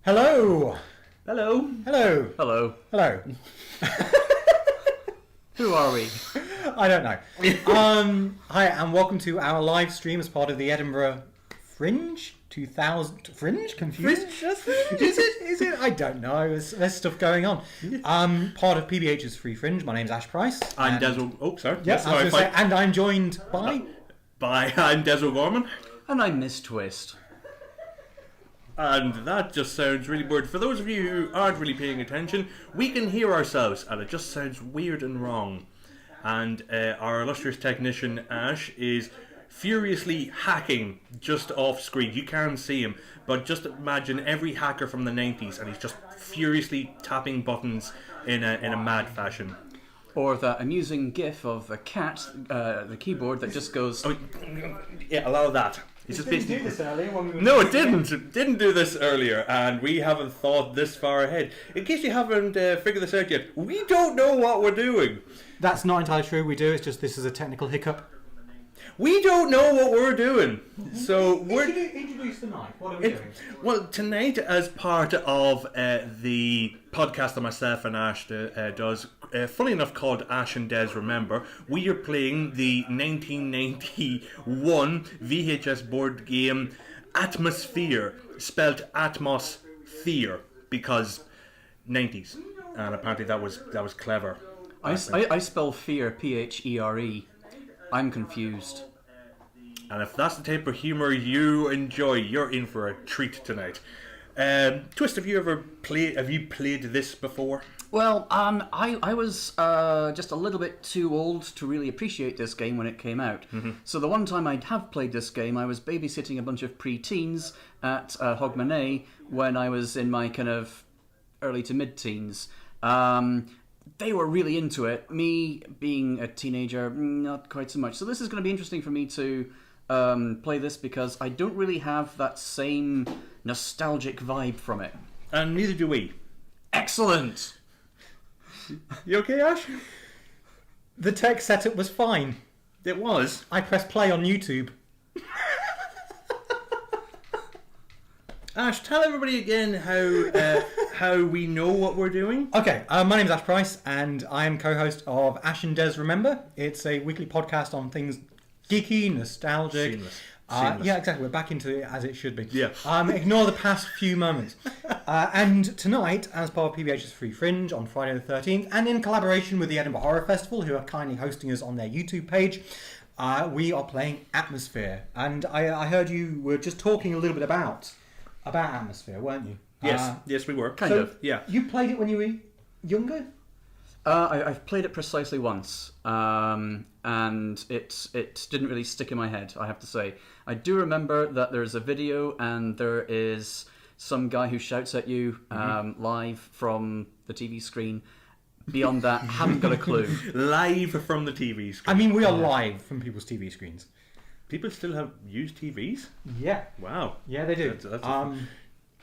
Hello! Hello. Hello! Hello. Hello. Who are we? I don't know. Hi, and welcome to our live stream as part of the Edinburgh Fringe 2000. Fringe? Confused? Is it? I don't know. There's stuff going on. Part of PBH's Free Fringe. My name's Ash Price. I'm Desel. Oh, sorry. Yes, I was going to say, and I'm joined by. I'm Desel Gorman. And I Miss Twist. And that just sounds really weird. For those of you who aren't really paying attention, we can hear ourselves, and it just sounds weird and wrong. And our illustrious technician, Ash, is furiously hacking just off screen. You can't see him, but just imagine every hacker from the 90s, and he's just furiously tapping buttons in a mad fashion. Or that amusing gif of a cat, the keyboard, that just goes... Oh, yeah, allow that. It's just didn't do this earlier when we were No, it didn't. It didn't do this earlier, and we haven't thought this far ahead. In case you haven't figured this out yet, we don't know what we're doing. That's not entirely true. We do. It's just this is a technical hiccup. We don't know what we're doing. So we're... Introduce the night. What are we doing? Well, tonight, as part of the podcast that myself and Ash does, funny enough called Ash and Des Remember, we are playing the 1991 VHS board game Atmosfear, spelt Atmosfear, because 90s. And apparently that was clever. I spell fear, P-H-E-R-E. I'm confused. And if that's the type of humour you enjoy, you're in for a treat tonight. Twist, have you played this before? Well, I was just a little bit too old to really appreciate this game when it came out. Mm-hmm. So the one time I have played this game, I was babysitting a bunch of pre-teens at Hogmanay when I was in my kind of early to mid-teens. They were really into it. Me, being a teenager, not quite so much. So this is going to be interesting for me to play this because I don't really have that same nostalgic vibe from it. And neither do we. Excellent! You okay, Ash? The tech setup was fine. It was. I pressed play on YouTube. Ash, tell everybody again how we know what we're doing. Okay, my name's Ash Price, and I am co-host of Ash and Des Remember. It's a weekly podcast on things geeky, nostalgic. Seamless. Yeah, exactly. We're back into it as it should be. Yeah. Ignore the past few moments. And tonight, as part of PBH's Free Fringe on Friday the 13th, and in collaboration with the Edinburgh Horror Festival, who are kindly hosting us on their YouTube page, we are playing Atmosfear. And I heard you were just talking a little bit about Atmosfear, weren't you? Yes, yes, we were. Kind of. Yeah. You played it when you were younger? I've played it precisely once, and it didn't really stick in my head, I have to say. I do remember that there's a video and there is some guy who shouts at you live from the TV screen. Beyond that, haven't got a clue. Live from the TV screen. I mean, we are live from people's TV screens. People still have used TVs? Yeah. Wow. Yeah, they do. That's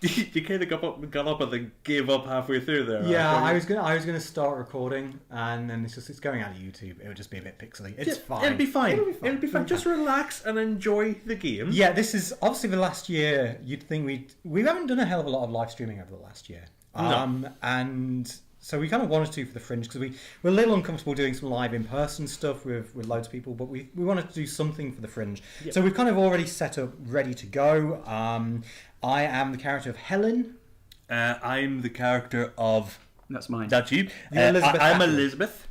you kind of got up and then gave up halfway through there. Yeah, I was gonna start recording, and then it's going out of YouTube. It would just be a bit pixely. It's fine. It'll be fine. It'll be fine. Just relax and enjoy the game. Yeah, this is obviously the last year. You'd think we haven't done a hell of a lot of live streaming over the last year. No. And so we kind of wanted to for the Fringe because we're a little uncomfortable doing some live in-person stuff with loads of people, but we wanted to do something for the Fringe. Yep. So we've kind of already set up, ready to go. I am the character of Helen. I'm the character of... That's mine. That's you. Elizabeth I'm Atwood. Elizabeth.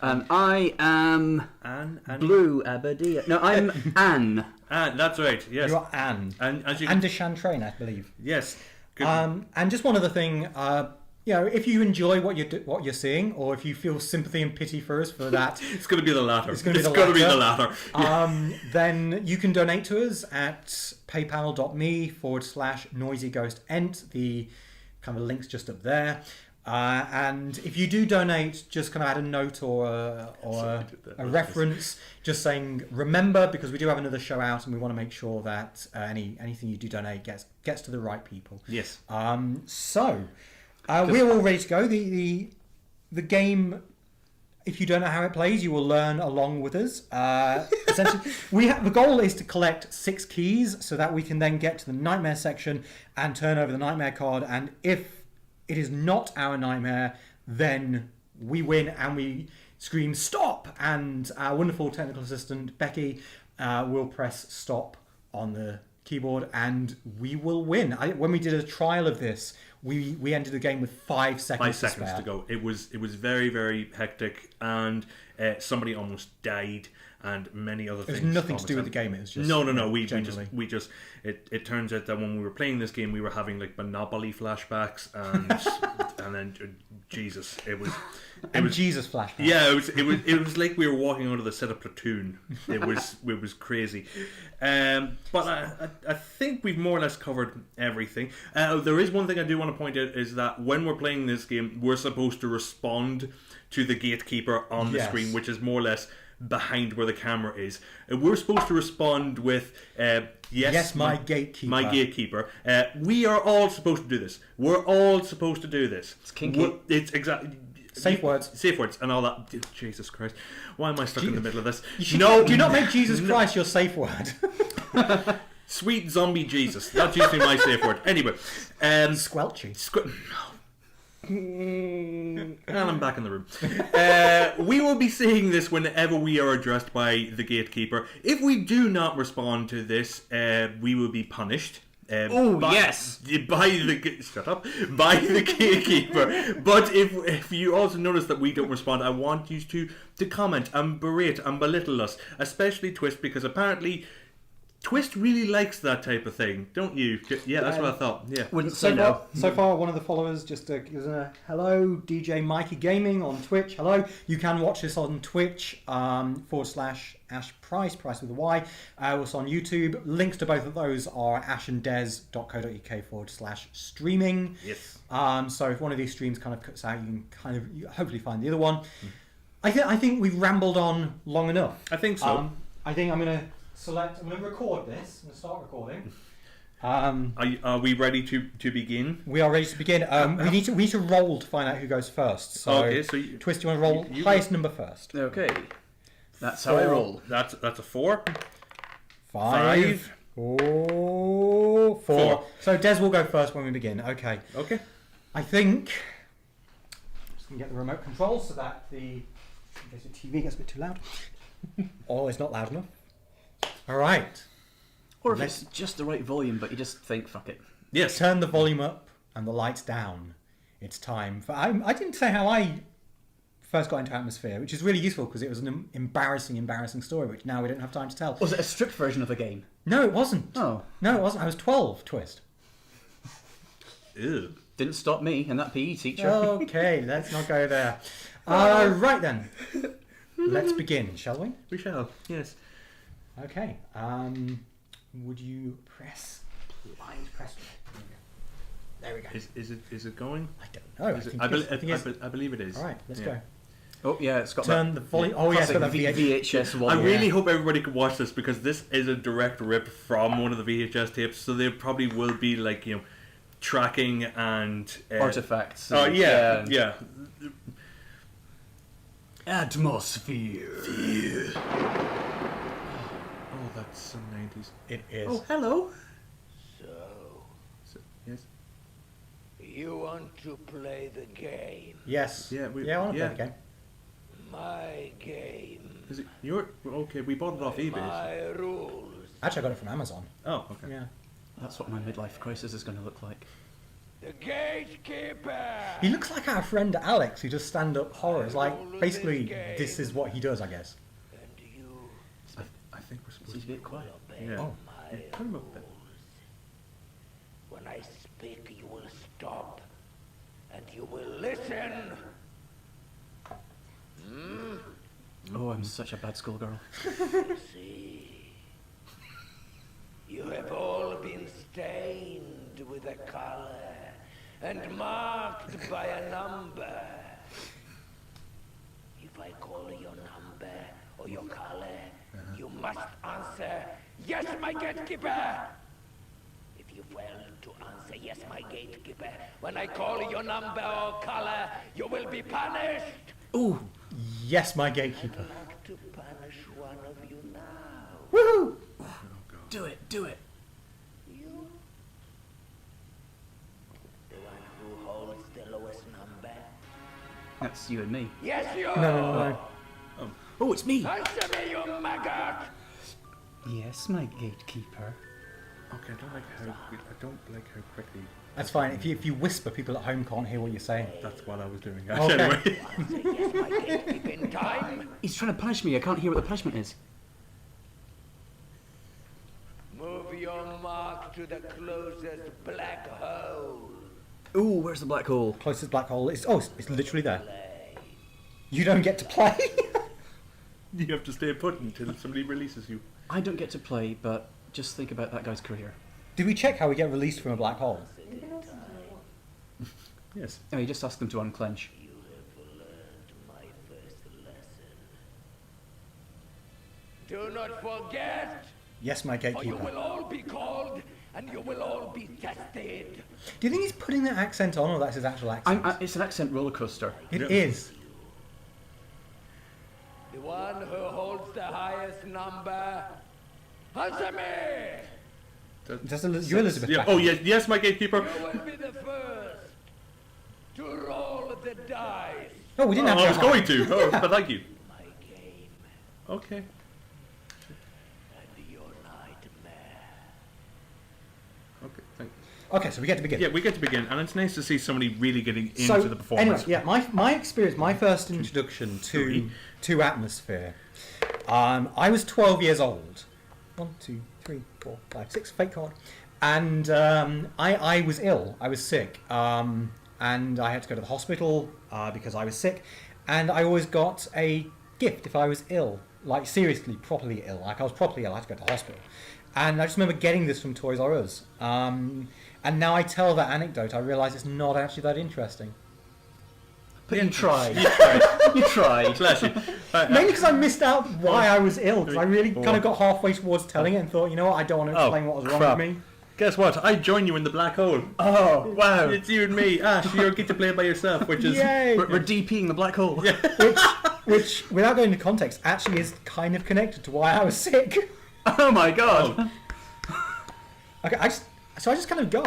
And I am Anne. Blue Abadia. No, I'm Anne. Anne, that's right, yes. You are Anne. And as you... Anne de Chantrain, I believe. Yes. Good. And just one other thing, if you enjoy what you're seeing, or if you feel sympathy and pity for us for that, it's going to be the latter. It's going to be the latter. Then you can donate to us at paypal.me/noisyghostent. The kind of link's just up there. And if you do donate, just kind of add a note or a reference, just saying remember, because we do have another show out, and we want to make sure that anything you do donate gets to the right people. Yes. So. We're all ready to go. The game If you don't know how it plays, you will learn along with us. Essentially, the goal is to collect 6 keys so that we can then get to the nightmare section and turn over the nightmare card. And if it is not our nightmare, then we win and we scream stop. And our wonderful technical assistant Becky will press stop on the keyboard and we will win. When we did a trial of this, we ended the game with 5 seconds. 5 seconds to go. It was very, very hectic, and somebody almost died, and many other things. It was nothing to do with the game. It was just no. We just. It turns out that when we were playing this game, we were having like Monopoly flashbacks, and then Jesus, it was Jesus flashbacks. Yeah, it was like we were walking onto the set of Platoon. It was crazy. But I think we've more or less covered everything. There is one thing I do want to point out, is that when we're playing this game, we're supposed to respond to the gatekeeper on the screen, which is more or less behind where the camera is. We're supposed to respond with yes, my gatekeeper. My gatekeeper. We are all supposed to do this. We're all supposed to do this. It's kinky. It's exactly. Safe words and all that. Jesus Christ, why am I stuck in the middle of this? Do not make Jesus Christ your safe word. Sweet zombie Jesus. That's usually my safe word. Anyway, Squelchy. And I'm back in the room. We will be seeing this whenever we are addressed by the gatekeeper. If we do not respond to this, we will be punished. Yes! By the gatekeeper. But if you also notice that we don't respond, I want you to comment and berate and belittle us, especially Twist, because apparently Twist really likes that type of thing, don't you? Yeah, that's what I thought. Yeah. Wouldn't say no. So far, one of the followers just gives a hello, DJ Mikey Gaming on Twitch. Hello. You can watch this on Twitch /Ash Price with a Y. Also on YouTube. Links to both of those are ashanddes.co.uk /streaming. Yes. So if one of these streams kind of cuts out, you can hopefully find the other one. I think we've rambled on long enough. I think so. I think I'm going to I'm going to record this. I'm going to start recording. Are we ready to begin? We are ready to begin. We need to roll to find out who goes first. So, okay, so Twist, you want to roll highest number first? Okay, that's how I roll. That's a 4. 5. 4. So Des will go first when we begin. Okay. I think I'm just going to get the remote control so that in case the TV gets a bit too loud. Or it's not loud enough. All right. Or if it's just the right volume, but you just think, fuck it. Yes. Turn the volume up and the lights down. It's time for... I didn't say how I first got into Atmosfear, which is really useful because it was an embarrassing story, which now we don't have time to tell. Was it a stripped version of the game? No, it wasn't. Oh. No, it wasn't. I was 12, Twist. Ew. Didn't stop me and that PE teacher. Okay, let's not go there. Right then. Let's begin, shall we? We shall, yes. Okay. Would you press? Press. There we go. Is it going? I don't know. I believe it is. All right, let's go. Oh yeah, it's got Turn the volume. Oh yeah, it's got that VHS one. I really hope everybody could watch this because this is a direct rip from one of the VHS tapes, so there probably will be tracking and artifacts. Oh yeah. Atmosfear. Oh, that's some 90s. It is. Oh, hello. So, yes. You want to play the game? Yes. Yeah, I want to play the game. My game. Is it your? Okay, we bought it off eBay. My rules. Actually, I got it from Amazon. Oh, okay. Yeah. That's what my midlife crisis is going to look like. The gatekeeper. He looks like our friend Alex, who does stand-up horrors. Like, basically, this is what he does, I guess. And you I think we're supposed He's a bit quiet. obey Yeah. my Turn him up a bit. When I speak, you will stop, and you will listen. Oh, I'm such a bad schoolgirl. See, you have all been stained with a color and marked by a number. If I call your number or your color, you must answer, yes, my gatekeeper. If you fail to answer, yes, my gatekeeper, when I call your number or color, you will be punished. Ooh, Yes, my gatekeeper. I'd like to punish one of you now. Woohoo! Do it, do it. You? The one who holds the lowest number? That's you and me. Yes, you! No. Oh, it's me. Answer me, you maggot! Yes, my gatekeeper. Okay, I don't like how quickly. That's fine. If you whisper, people at home can't hear what you're saying. That's what I was doing. Okay. Anyway. Answer yes, my gatekeeper in time. He's trying to punish me. I can't hear what the punishment is. Move your mark to the closest black hole. Ooh, where's the black hole? Closest black hole is... Oh, it's literally there. You don't get to play. You have to stay put until somebody releases you. I don't get to play, but just think about that guy's career. Did we check how we get released from a black hole? Yes. Oh, you just ask them to unclench. You have learned my first lesson. Do not forget, Yes, my or you gatekeeper. will all be called, and you will all be tested. Do you think he's putting that accent on, or that's his actual accent? It's an accent roller coaster. It Yep. is. The one who holds the highest number, answer me! Just you're Elizabeth. Yeah. Bathory. Oh, yes, my gatekeeper. You will be the first to roll the dice. Oh, we didn't have to. I was going to. Oh, but thank you. My game Okay. and your nightmare. Okay. Thank Okay, so we get to begin. Yeah, we get to begin, and it's nice to see somebody really getting into So the performance. anyway, yeah, my experience, my first introduction to Atmosfear. I was 12 years old. 1, 2, 3, 4, 5, 6. Fake card. And I was ill. I was sick. And I had to go to the hospital because I was sick. And I always got a gift if I was ill, like seriously, properly ill. Like I was properly ill, I had to go to the hospital. And I just remember getting this from Toys R Us. And now I tell that anecdote, I realise it's not actually that interesting. But you tried. You tried. You tried. Bless you. Mainly because I missed out why I was ill. Because I really Four. kind of got halfway towards telling it and thought, you know what, I don't want to explain what was wrong crap. with me. Guess what? I join you in the black hole. Oh, wow. It's you and me. Ash, you get to play it by yourself, which is... Yay! We're DPing the black hole. Yeah. Which, without going into context, actually is kind of connected to why I was sick. Oh my god. Okay, I just kind of go.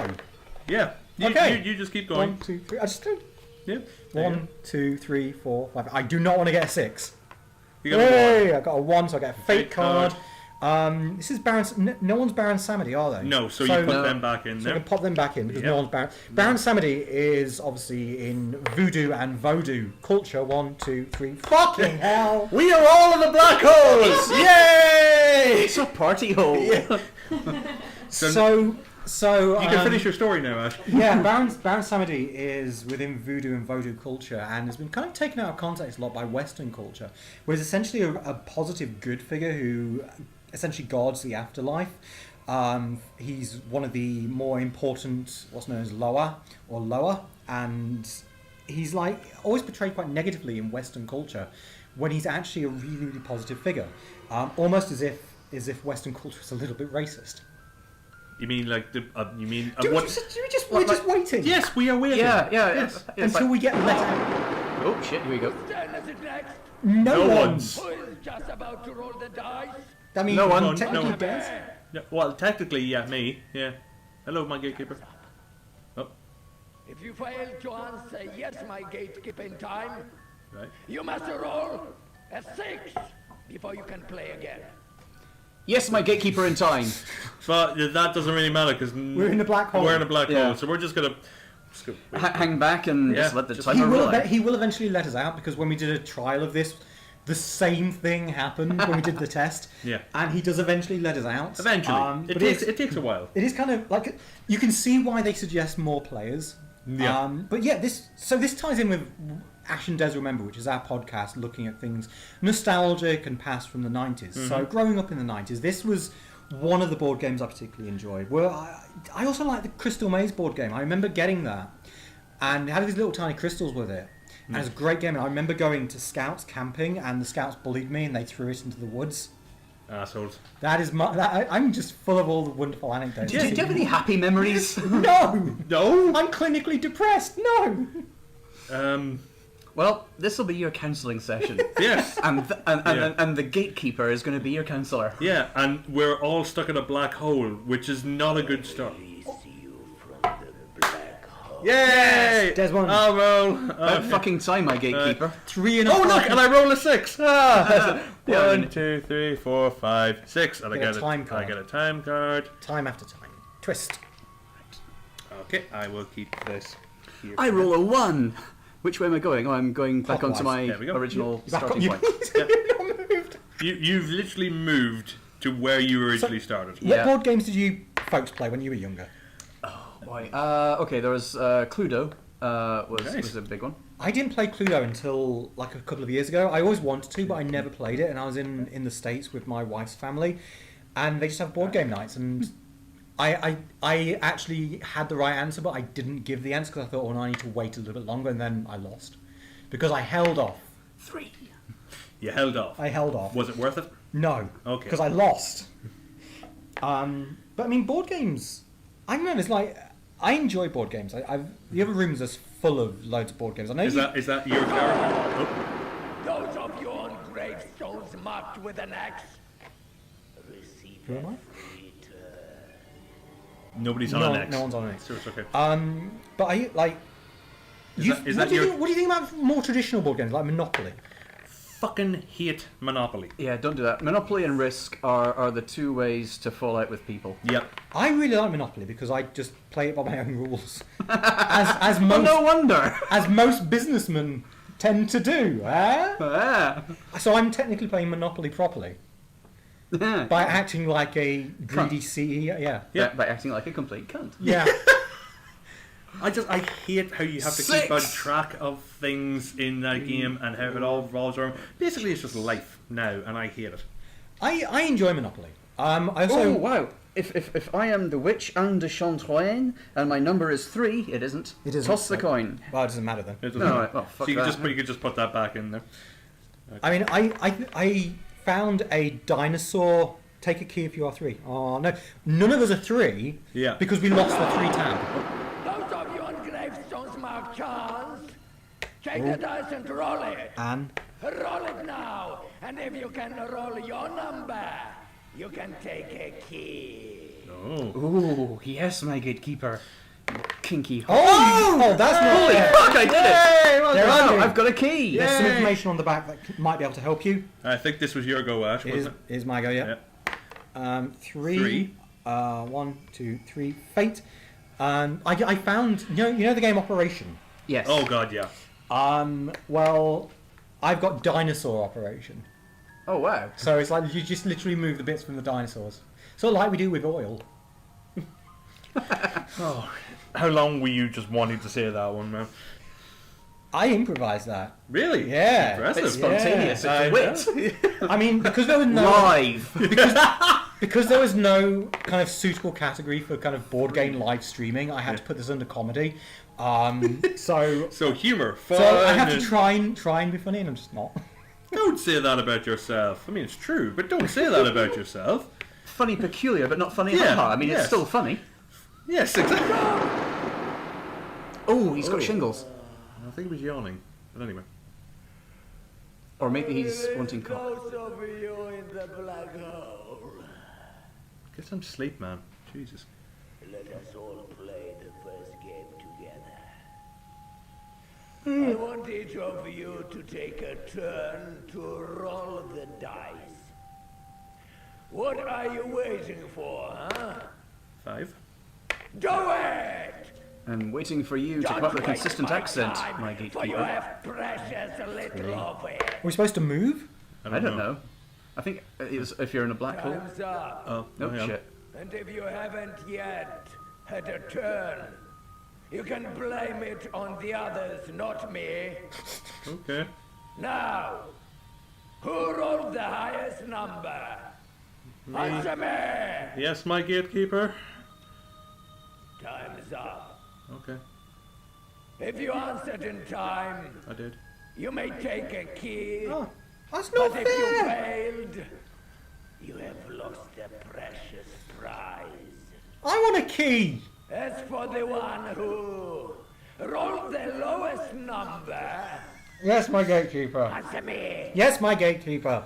Yeah. Okay. You just keep going. 1, 2, 3. I just go. Yeah. There you 1, 2, 3, 4, 5. I do not want to get a 6. go. You got a Hey, I got a 1, so I get a fake Fake card. card. This is Baron. No one's Baron Samedi, are they? No, so you put them back in So I there. can pop them back in because Yep. no one's Baron. Baron Samedi is obviously in voodoo and vodou culture. 1, 2, 3. Fucking hell! We are all in the black holes! Yay! It's a party hole. So You can finish your story now, Ash. yeah, Baron Samedi is within voodoo and vodou culture and has been kind of taken out of context a lot by Western culture, where he's essentially a positive good figure who essentially guards the afterlife. He's one of the more important, what's known as lower, and he's like always portrayed quite negatively in Western culture, when he's actually a really, really positive figure, almost as if Western culture is a little bit racist. You mean like the... you mean... We're just waiting. Yes, we are waiting. Yeah. Yes. It's Until like- we get let out. Oh shit, here we go. Then is it next? No No one's. Who is just about to roll the dice? I mean, No one- no technically one. does. Yeah, well, technically, yeah, me. Yeah. Hello, my gatekeeper. Oh, If you fail to answer yes, my gatekeeper in time, right. you must roll a 6 before you can play again. Yes, my gatekeeper in time. But that doesn't really matter because We're in the black hole. We're in a black Yeah. hole, so we're just gonna go. Hang back and Yeah, just let the just- timer roll out. He will eventually let us out because when we did a trial of this, the same thing happened when we did the test. Yeah. And he does eventually let us out. Eventually, But it takes a while. it is kind of like you can see why they suggest more players. Yeah. But yeah, this ties in with Ash and Des Remember, which is our podcast looking at things nostalgic and past from the 90s. So growing up in the 90s, this was one of the board games I particularly enjoyed. I also like the Crystal Maze board game. I remember getting that and it had these little tiny crystals with it. And it was a great game. And I remember going to Scouts camping and the Scouts bullied me and they threw it into the woods. Assholes. That is I'm just full of all the wonderful anecdotes. Do you have any happy memories? No! No. I'm clinically depressed. No! Well, this will be your counselling session. Yes. And the gatekeeper is going to be your counsellor. Yeah, and we're all stuck in a black hole, which is not a good start. Yay! Desmond. I'll roll. About fucking time, my gatekeeper. 3 and Oh, look, and I roll a 6. Ah! Yeah, 1, 2, 3, 4, 5, 6, and I Get get a time card. I get a time card. Time after time. Twist. Okay, I will keep this here. I roll a 1. Which way am I going? Oh, I'm going back onto Clockwise. my There we go. original Back starting on, point. you've not moved. You've literally moved to where you originally started. Yeah. What board games did you folks play when you were younger? Boy. Okay, there was Cluedo. Nice. Was a big one. I didn't play Cluedo until like a couple of years ago. I always wanted to, but I never played it. And I was in the States with my wife's family, and they just have board game nights. And I actually had the right answer, but I didn't give the answer because I thought, oh, no, I need to wait a little bit longer, and then I lost because I held off. 3. You held off. I held off. Was it worth it? No. Okay. Because I lost. But I mean, board games. I don't know. It's like I enjoy board games. The other rooms are full of loads of board games. I know. Is that your character? Those of you on gravestones marked with an X, receive Who am I? Nobody's on No, an X. no one's on an X. So it's okay. But I like. What do you think about more traditional board games like Monopoly? Fucking hate Monopoly. Yeah, don't do that. Monopoly and Risk are the 2 ways to fall out with people. Yep. I really like Monopoly because I just play it by my own rules, as most Oh, no wonder. as most businessmen tend to do. Ah. So I'm technically playing Monopoly properly by acting like a greedy CEO. Yeah, By acting like a complete cunt. yeah. I hate how you have to 6. keep on track of things in that game and how it all revolves around. Basically, it's just life now, and I hate it. I enjoy Monopoly. I also Oh, wow. If I am the witch Anne de Chantoine and my number is 3, it isn't. It isn't, Toss the so- coin. well, it doesn't matter then. It doesn't No, matter. right, well, fuck so you that. could just put that back in there. I mean, I found a dinosaur. Take a key if you are 3. Oh no, none of us are 3. Yeah. Because we lost the 3 tab. Those of you on gravestones marked chance, take the dice and roll it. Anne. Roll it now, and if you can roll your number, you can take a key. Oh. Ooh, yes, my gatekeeper. Kinky. Oh, that's not Holy fair. fuck, I did it! There Wow, are you. I've got a key! There's some Yay. information on the back that might be able to help you. I think this was your go, Ash, It is, wasn't is my go, yeah. Yeah. 3. 3. 1, 2, 3. Fate. I found you know the game Operation. Yes. Oh god, yeah. Well, I've got Dinosaur Operation. Oh, wow. So it's like you just literally move the bits from the dinosaurs. Sort of like we do with oil. How long were you just wanting to say that one, man? I improvised that. Really? Yeah. Impressive. It's spontaneous. Yeah, It's wit. I mean, because there was no Live. because there was no kind of suitable category for kind of board game live streaming, I had to put this under comedy. So So humor, fun. so I have to and- try and be funny, and I'm just not. Don't say that about yourself. I mean, it's true, but don't say that about yourself. Funny peculiar, but not funny Yeah, haha. I mean, yes. it's still funny. Yes, exactly. Oh, he's got shingles. I think he was yawning. But anyway. Or maybe he's wanting cock. Those of you in the black hole, Get some sleep, man. Jesus. let us all play the first game together. I want each of you to take a turn to roll the dice. What are you waiting for, huh? 5. Do it! I'm waiting for you to come up with a waste consistent my accent, time, my for you gatekeeper. have precious little of it. Are we supposed to move? I don't know. I think it's if you're in a black hole. Time's up. Oh, No hang on. shit. And if you haven't yet had a turn, you can blame it on the others, not me. Okay. Now, who rolled the highest number? Answer me! Yes, my gatekeeper. Time's up. Okay, If you answered in time, I did. you may take a key. Oh, that's not But if you fair. failed, you have lost a precious prize. I want a key. As for the one who rolled the lowest number, Yes, my gatekeeper. Answer me. Yes, my gatekeeper.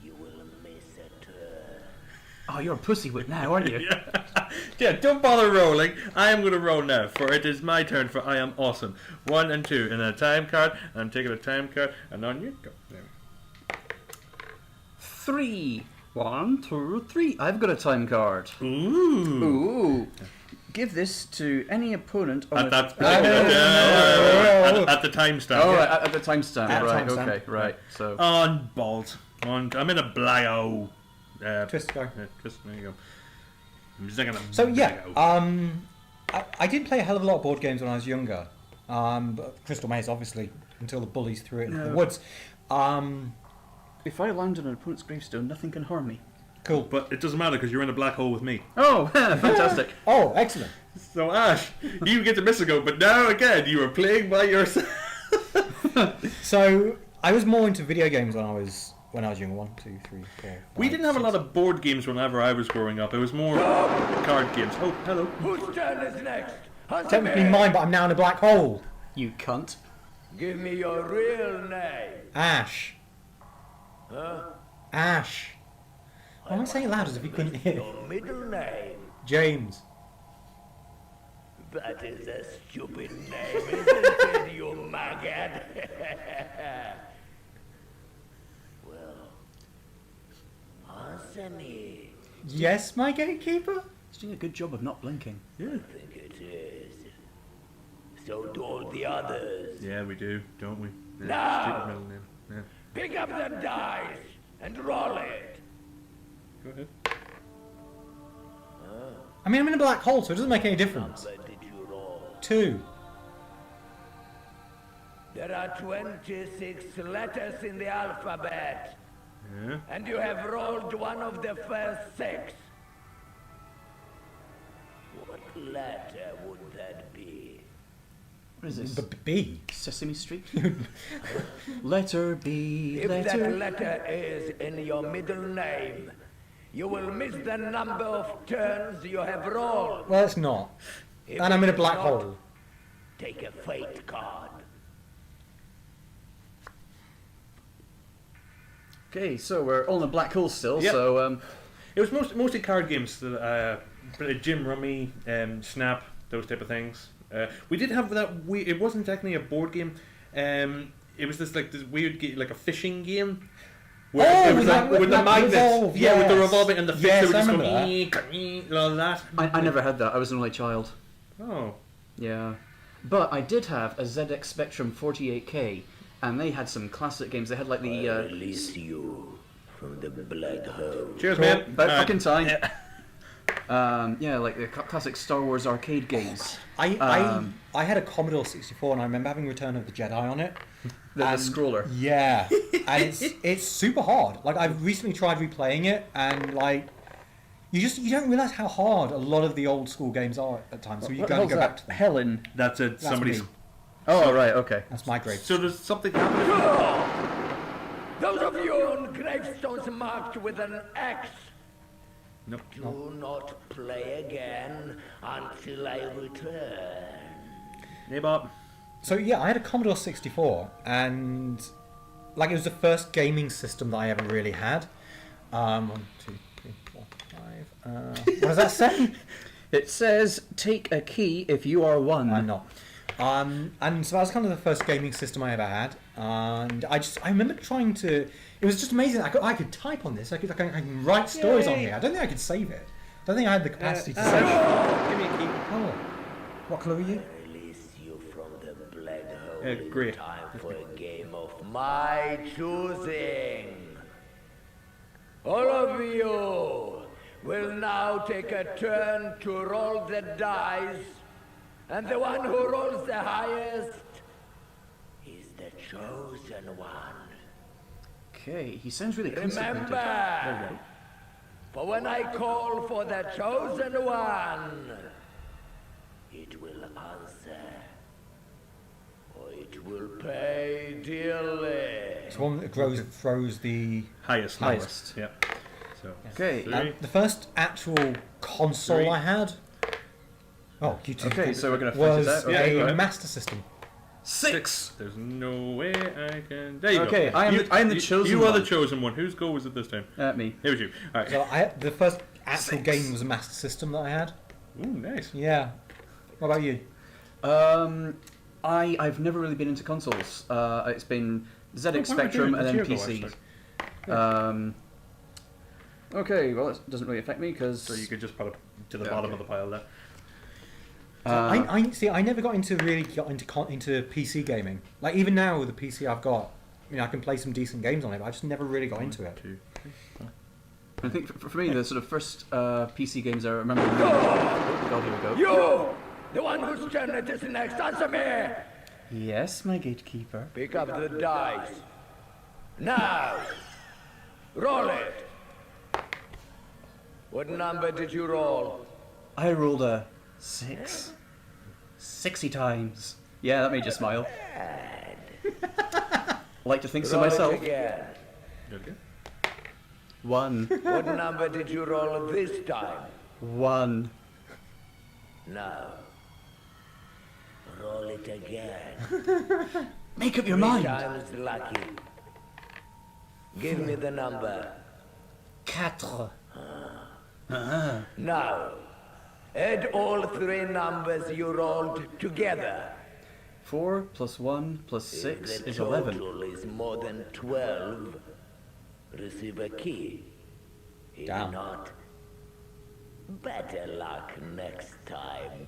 You will miss a turn. Oh, you're a pussywit now, aren't you? Yeah, don't bother rolling. I am going to roll now, for it is my turn, for I am awesome. 1 and 2, and a time card. I'm taking a time card, and on you go. There. 3. 1, 2, 3. I've got a time card. Ooh. Ooh. Give this to any opponent on At that no. at the timestamp. Oh, right, at the timestamp. At Right, timestamp. okay, right. So. On balls. I'm in a blago. Twist go. Twist, there you go. I'm just gonna So yeah, blago. I did play a hell of a lot of board games when I was younger. But Crystal Maze, obviously, until the bullies threw it into the woods. If I land on an opponent's gravestone, nothing can harm me. Cool. But it doesn't matter because you're in a black hole with me. Oh, fantastic. Oh, excellent. So Ash, you get to miss a go, but now again you are playing by yourself. So I was more into video games when I was younger. 1, 2, 3, 4. We didn't have a lot of board games whenever I was growing up. It was more card games. Oh, hello. Whose turn is next? Answer Technically me. mine, but I'm now in a black hole. You cunt. Give me your real name. Ash. Huh? Ash. Why am I saying it loud as if you couldn't hear? Your middle name. James. That is a stupid name, isn't it, you maggot? Well, answer me. Yes, my gatekeeper? He's doing a good job of not blinking. I think it is. So do all the others. Yeah, we do, don't we? Yeah, Now! stupid middle name. Yeah. Pick up the dice and roll it. Go ahead. I mean, I'm in a black hole, so it doesn't make any difference. What did you roll? 2. There are 26 letters in the alphabet, Yeah. and you have rolled one of the first 6. What letter would that be? What is this? B. Sesame Street? Letter B, If that letter... letter is in your middle name, you will miss the number of turns you have rolled. Well, it's not. If And I'm in a it is black not, hole. Take a fate card. Okay, so we're all in a black hole still, Yep. so... It was mostly card games. Jim Rummy, Snap, those type of things. We did have that. It wasn't technically a board game. It was this weird game, like a fishing game. Where Oh, it was with the magnets. revolve, Yeah, with the yes. revolving and the fish. Yes, They were I just remember going and all that. I never had that. I was an only child. Oh. Yeah. But I did have a ZX Spectrum 48K, and they had some classic games. They had like the... Release you from the black hole. Cheers, man. About Alright. fucking time. Yeah, like the classic Star Wars arcade games. I had a Commodore 64 and I remember having Return of the Jedi on it. The And- scroller. Yeah, and it's super hard. Like I've recently tried replaying it, and like you don't realize how hard a lot of the old school games are at times. So you What got the to go hell's back to that? them. Helen. That's it. That's Somebody's. me. Oh, right, okay. That's my grade. So there's something happening. Those of you on gravestones marked with an X, Nope. do not play again until I return. Hey, Bob. So yeah, I had a Commodore 64, and like it was the first gaming system that I ever really had. 1, 2, 3, 4, 5. What does that say? It says, take a key if you are one. I'm not. And so that was kind of the first gaming system I ever had, and I remember trying to. It was just amazing. I could type on this. I can write stories on Yay. here. I don't think I could save it. I don't think I had the capacity to save it. Give me a key. Oh, what colour are you? Release you from the black hole Yeah, in great. time for a game of my choosing. All of you will now take a turn to roll the dice, and the one who rolls the highest is the chosen one. Okay, he sounds really constipated. Remember, for when I call for the chosen one, it will answer, or it will pay dearly. It's one that throws the. Highest. Highest. Yeah. So. Okay, Three. The first actual console 3. I had. Oh, you two. okay, so we're going to fight Was it out. Yeah, Okay. go a ahead. Master System. 6. There's no way I can. There you go. Okay, I am the chosen You are the one. chosen one. Whose goal was it this time? Me. It was you. All right. So the first actual game was a Master System that I had. Ooh, nice. Yeah. What about you? I've never really been into consoles. It's been ZX Why Spectrum not do it? and then It's your go, PC. Okay, well, it doesn't really affect me because... So you could just put it to the bottom of the pile there. I see. I never got into PC gaming. Like even now with the PC I've got, I can play some decent games on it. But I just never really got into it. 2, 3, 4. I think for me, the sort of first PC games I remember... Oh, God, here we go. You! The one whose turn it is next, answer me! Yes, my gatekeeper. Pick up the dice. Now! Roll it! What number did you roll? I rolled a 6. 60 times. Yeah, that made you smile. Like to think so Roll myself. it again. Okay. 1. What number did you roll this time? 1. Now. Roll it again. Make up your 3 mind. times lucky. Give me the number. 4. Now. Add all 3 numbers you rolled together. 4 plus 1 plus 6 If the is 11. total is more than 12, receive a key. If Damn. not, better luck next time.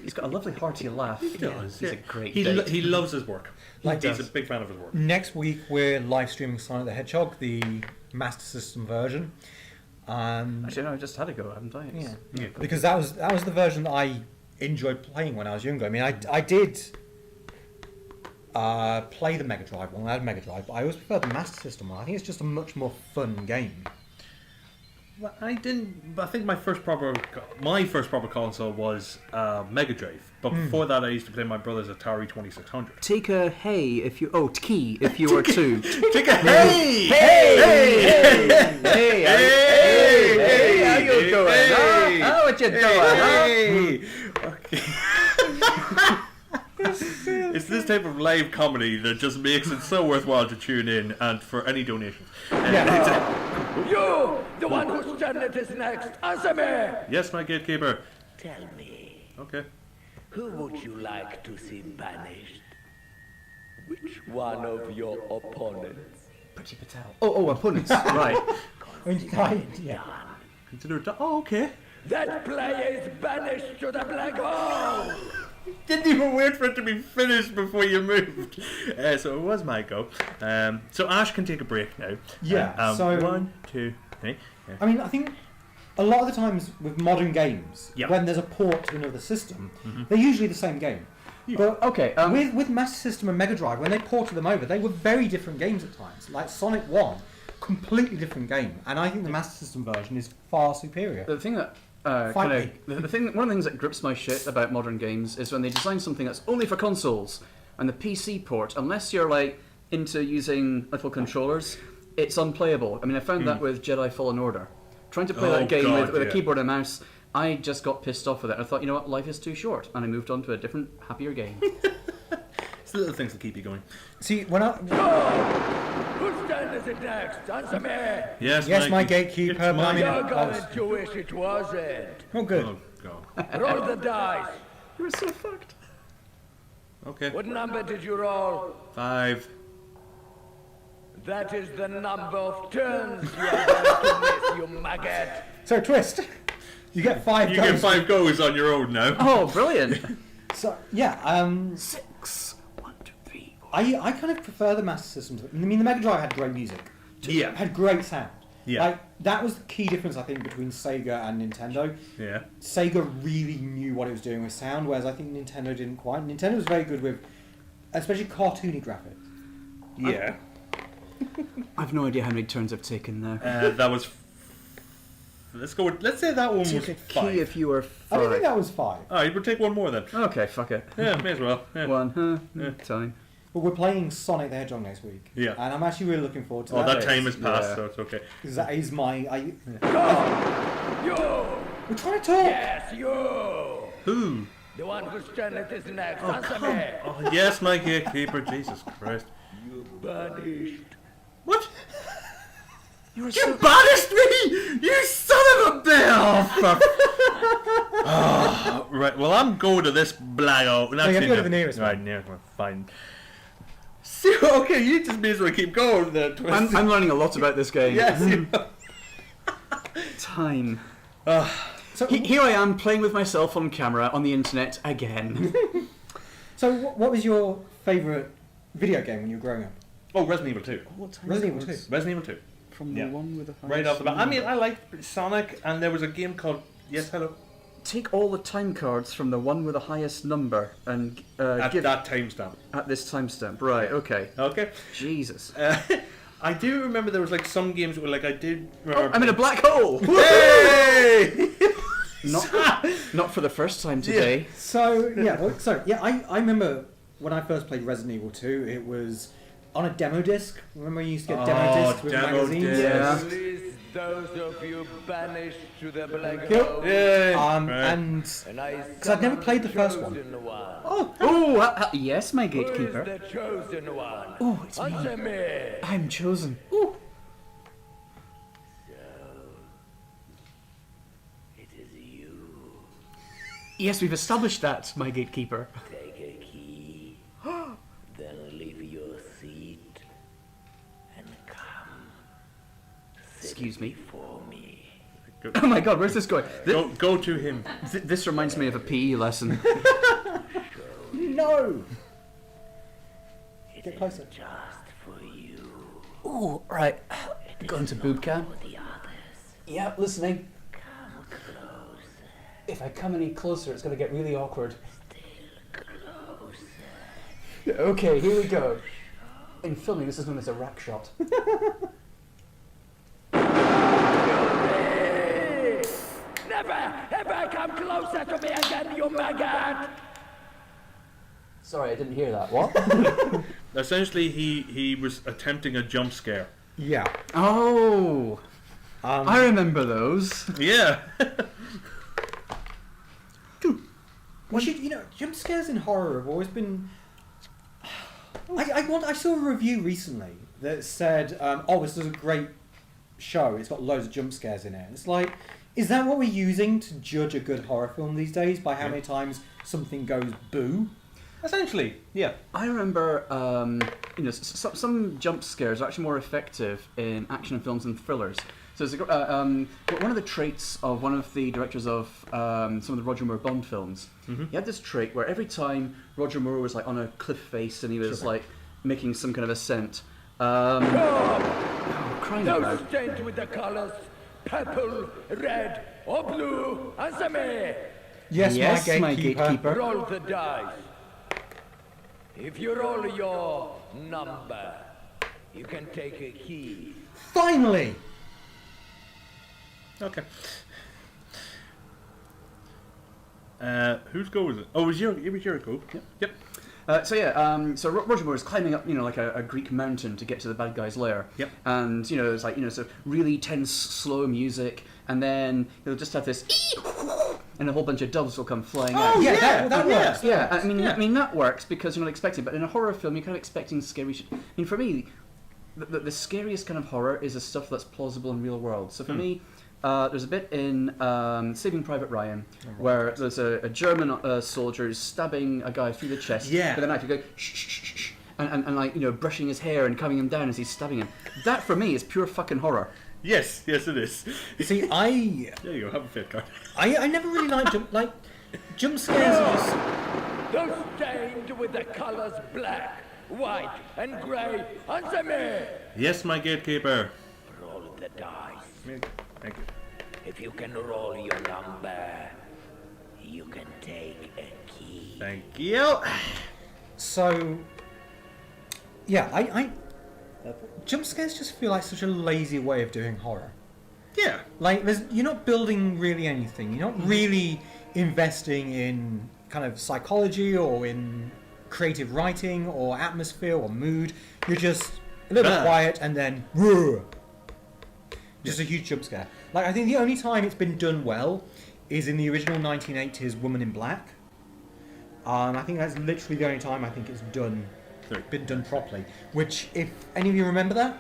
He's got a lovely hearty laugh. He does, He's yeah. a great He date. he loves his work. Like He's does. a big fan of his work. Next week we're live streaming Sonic the Hedgehog, the Master System version. Actually, no, I just had a go, haven't I? It's- Yeah. Because that was the version that I enjoyed playing when I was younger. I mean, I did play the Mega Drive one. I had a Mega Drive, but I always prefer the Master System one. I think it's just a much more fun game. Well, I didn't. I think my first proper console was Mega Drive. But before that, I used to play my brother's Atari 2600. Take a hey if you... Oh, key if you were 2. Take a hey! Hey, how you doing? Huh? How what you doing? Hey! Okay. It's this type of live comedy that just makes it so worthwhile to tune in and for any donations. You! The one whose turn it is next, answer me! Yes, my gatekeeper. Tell me, Okay. who would you like to see banished? Which one of your opponents? Pretty Patel. Oh, opponents. Right. Yeah. Consider it. Oh, okay. That player is banished to the black hole! Didn't even wait for it to be finished before you moved. So it was my go. So Ash can take a break now. Yeah, so- 1, 2, 3. Yeah. I mean, I think a lot of the times with modern games, Yeah. when there's a port to another system, they're usually the same game. But Okay, with Master System and Mega Drive, when they ported them over, they were very different games at times. Like Sonic 1, completely different game, and I think the Master System version is far superior. the thing that... Fight one me. of the things that grips my shit about modern games is when they design something that's only for consoles and the PC port, unless you're like into using little controllers, it's unplayable. I mean, I found that with Jedi Fallen Order. Trying to play Oh, that game God, with a yeah. keyboard and mouse, I just got pissed off with it. I thought, you know what, life is too short, and I moved on to a different, happier game. It's the little things that keep you going. See, when I Whose turn is it next? Answer me! Yes, my gatekeeper, It's my I mean- You're Oh, going to wish it wasn't. oh good. Oh, God. Roll the dice. You were so fucked. Okay. What number did you roll? 5. That is the number of turns you are going to miss, you maggot. So twist. You get 5 You goes. get 5 goes on your own now. Oh, brilliant. So yeah, 6. 1, 2, 3, 4. I kind of prefer the Master System. I mean, the Mega Drive had great music. Yeah. Had great sound. Yeah. Like that was the key difference I think between Sega and Nintendo. Yeah. Sega really knew what it was doing with sound, whereas I think Nintendo didn't quite. Nintendo was very good with, especially cartoony graphics. Yeah. I've no idea how many turns I've taken now. That was. Let's go. Let's say that one was Take a 5. key if you were 5. I don't think that was 5. Oh, you would take one more then. Okay, fuck it. Yeah, may as well. Yeah. 1, time. But we're playing Sonic the Hedgehog next week. Yeah. And I'm actually really looking forward to Oh, that. that time has passed, Yeah. so it's okay. Because that is my. You! We're trying to talk. Yes, you! Who? The one whose turn it is next. Oh, Answer come. me. Oh, yes, my gatekeeper. Jesus Christ. You banished. What? You banished me! You son of a bitch! Oh, right, well, I'm going to this blago. you have to go to the nearest Right, one. yeah, well, fine. See, okay, you just may as well keep going then. I'm learning a lot about this game. Yes. Time. So, Here I am playing with myself on camera on the internet again. so what was your favourite video game when you were growing up? Oh, Resident Evil 2. What time Resident Evil 2. Resident Evil 2. From Yeah. the one with the Right off the bat. I mean, I liked Sonic, and there was a game called... Yes, hello? Take all the time cards from the one with the highest number and At give that timestamp. at this timestamp. Right, okay. Okay. Jesus. I do remember there was like some games where like I did remember... I'm in a black hole! Hey! Not for the first time today. So I remember when I first played Resident Evil 2, it was on a demo disc. Remember you used to get demo discs with demo magazines? discs. Yeah. Release those of you banished to the black Yep. hole. Yeah. And And I I'd never played the first one. chosen one. Oh, yes, my Who is gatekeeper. the chosen one? Oh, it's me. Answer me. I'm chosen. Ooh. It is you. Yes, we've established that, my gatekeeper. Take a key. Then leave your seat and come. Sit Excuse me. before me. Oh my god, where's this going? Go to him. This reminds me of a PE lesson. no. It Get is closer. just for you. Oh, right. Going to boob cam. For the others. Yeah, listening. Come closer. If I come any closer, it's going to get really awkward. Still closer. Okay, here we go. In filming, this is known as a rack shot. Never ever come closer to me again, you maggot! Sorry, I didn't hear that. What? Essentially, he was attempting a jump scare. Yeah. Oh, I remember those. Yeah. Jump scares in horror have always been. I saw a review recently that said, this is a great show. It's got loads of jump scares in it. It's like, is that what we're using to judge a good horror film these days? By how many times something goes boo? Essentially, yeah. I remember, some jump scares are actually more effective in action films and thrillers. So it's one of the traits of one of the directors of some of the Roger Moore Bond films. Mm-hmm. He had this trait where every time Roger Moore was like on a cliff face and he was like making some kind of ascent. Crying out Those loud. stained with the colors purple, red, or blue, answer me! Yes, my gatekeeper. Roll the dice. If you roll your number, you can take a key. Finally. Okay. Whose go was it? Oh, it was your go. Yep. So Roger Moore is climbing up, like a Greek mountain to get to the bad guy's lair. Yep. And it's like so really tense, slow music, and then he'll just have this, and a whole bunch of doves will come flying out. Oh yeah, that works. Yeah, I mean that works because you're not expecting. But in a horror film, you're kind of expecting scary shit. I mean, for me, the scariest kind of horror is the stuff that's plausible in real world. So for me. There's a bit in Saving Private Ryan where there's a German soldier who's stabbing a guy through the chest with a knife. You go shh, shh, shh, shh, and brushing his hair and combing him down as he's stabbing him. That for me is pure fucking horror. Yes, it is. See, There you go. Have a fit card. I never really liked jump scares. Are just, Those stained with the colors black, white, and grey, answer me! Yes, my gatekeeper. Roll the dice. Thank you. If you can roll your number, you can take a key. Thank you. so, yeah, I jump scares just feel like such a lazy way of doing horror. Yeah. Like, you're not building really anything. You're not really investing in kind of psychology or in creative writing or atmosphere or mood. You're just a little bit quiet and then just a huge jump scare. Like, I think the only time it's been done well is in the original 1980s Woman in Black. I think that's literally the only time I think it's been done properly. Which, if any of you remember that,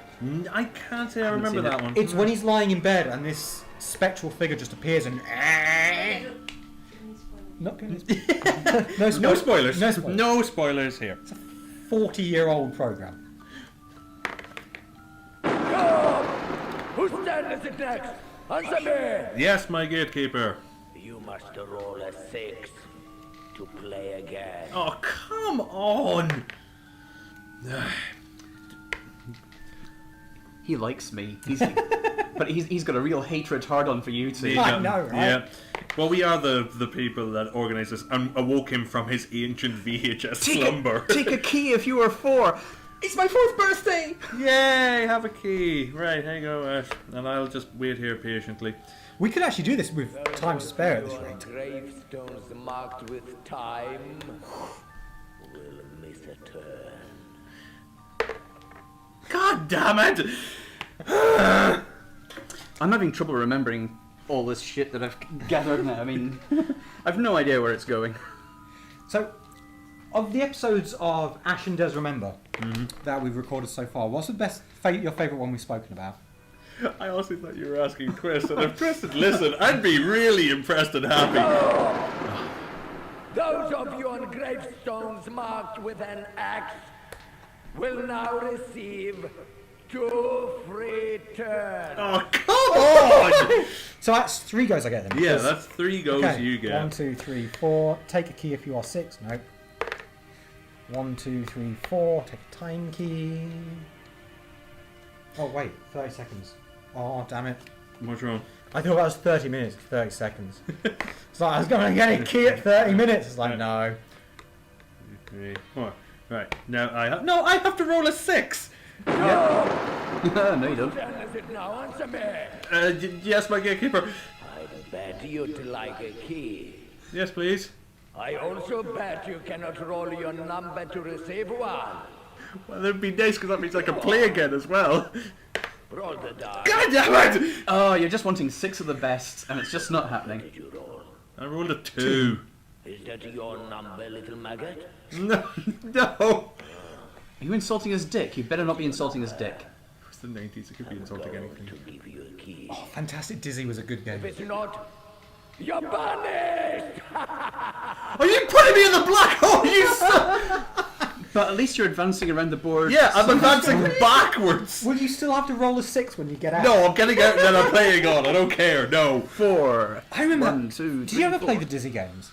I can't say I remember that one. it's when he's lying in bed and this spectral figure just appears and. Not good. No spoilers. No spoilers. No spoilers here. 40-year-old program. Whose turn is it next? Answer me! Yes, my gatekeeper. You must roll a 6 to play again. Oh, come on! He likes me. But he's got a real hatred hard-on for you two. I know, right? Yeah. Well, we are the people that organised this and awoke him from his ancient VHS slumber. Take a key if you are 4. It's my 4th birthday! Yay, have a key. Right, here you go, Ash. And I'll just wait here patiently. We could actually do this with time to spare at this rate. Gravestones marked with time will miss a turn. God damn it! I'm having trouble remembering all this shit that I've gathered now. I mean, I've no idea where it's going. So, of the episodes of Ash and Des Remember that we've recorded so far, what's the your favourite one we've spoken about? I honestly thought you were asking Chris, and if Chris had listened, I'd be really impressed and happy. Those of you on gravestones marked with an X will now receive 2 free turns. Oh, come on! So that's 3 goes I get them. Yeah, that's 3 goes Okay, you get. 1, 2, 3, 4. Take a key if you are 6. No. 1, 2, 3, 4. Take a time key. Oh wait, 30 seconds. Oh damn it! What's wrong? I thought that was 30 minutes. 30 seconds. It's like I was going to get a key at 30 minutes. It's like no. 2, 3, 4. Right now I have to roll a 6. No, you don't. Turn is it now? Answer me. Yes, my gatekeeper. I bet you'd like a key. Yes, please. I also bet you cannot roll your number to receive one. Well, that'd be nice because that means I can play again as well. Roll the die. God damn it! Oh, you're just wanting 6 of the best, and it's just not happening. Did you roll? I rolled a 2. Is that your number, little maggot? No, no. Are you insulting his dick? You better not be insulting his dick. It's the 90s. It could be insulting anything. To give you a key. Oh, Fantastic Dizzy was a good game. If it's not, you're banished! Are you putting me in the black hole? You son! But at least you're advancing around the board. Yeah, I'm advancing backwards. Will you still have to roll a 6 when you get out? No, I'm getting out and then I'm playing on. I don't care. No. 4. I remember. 1, 2, Did you ever 3, play 4. the Dizzy games?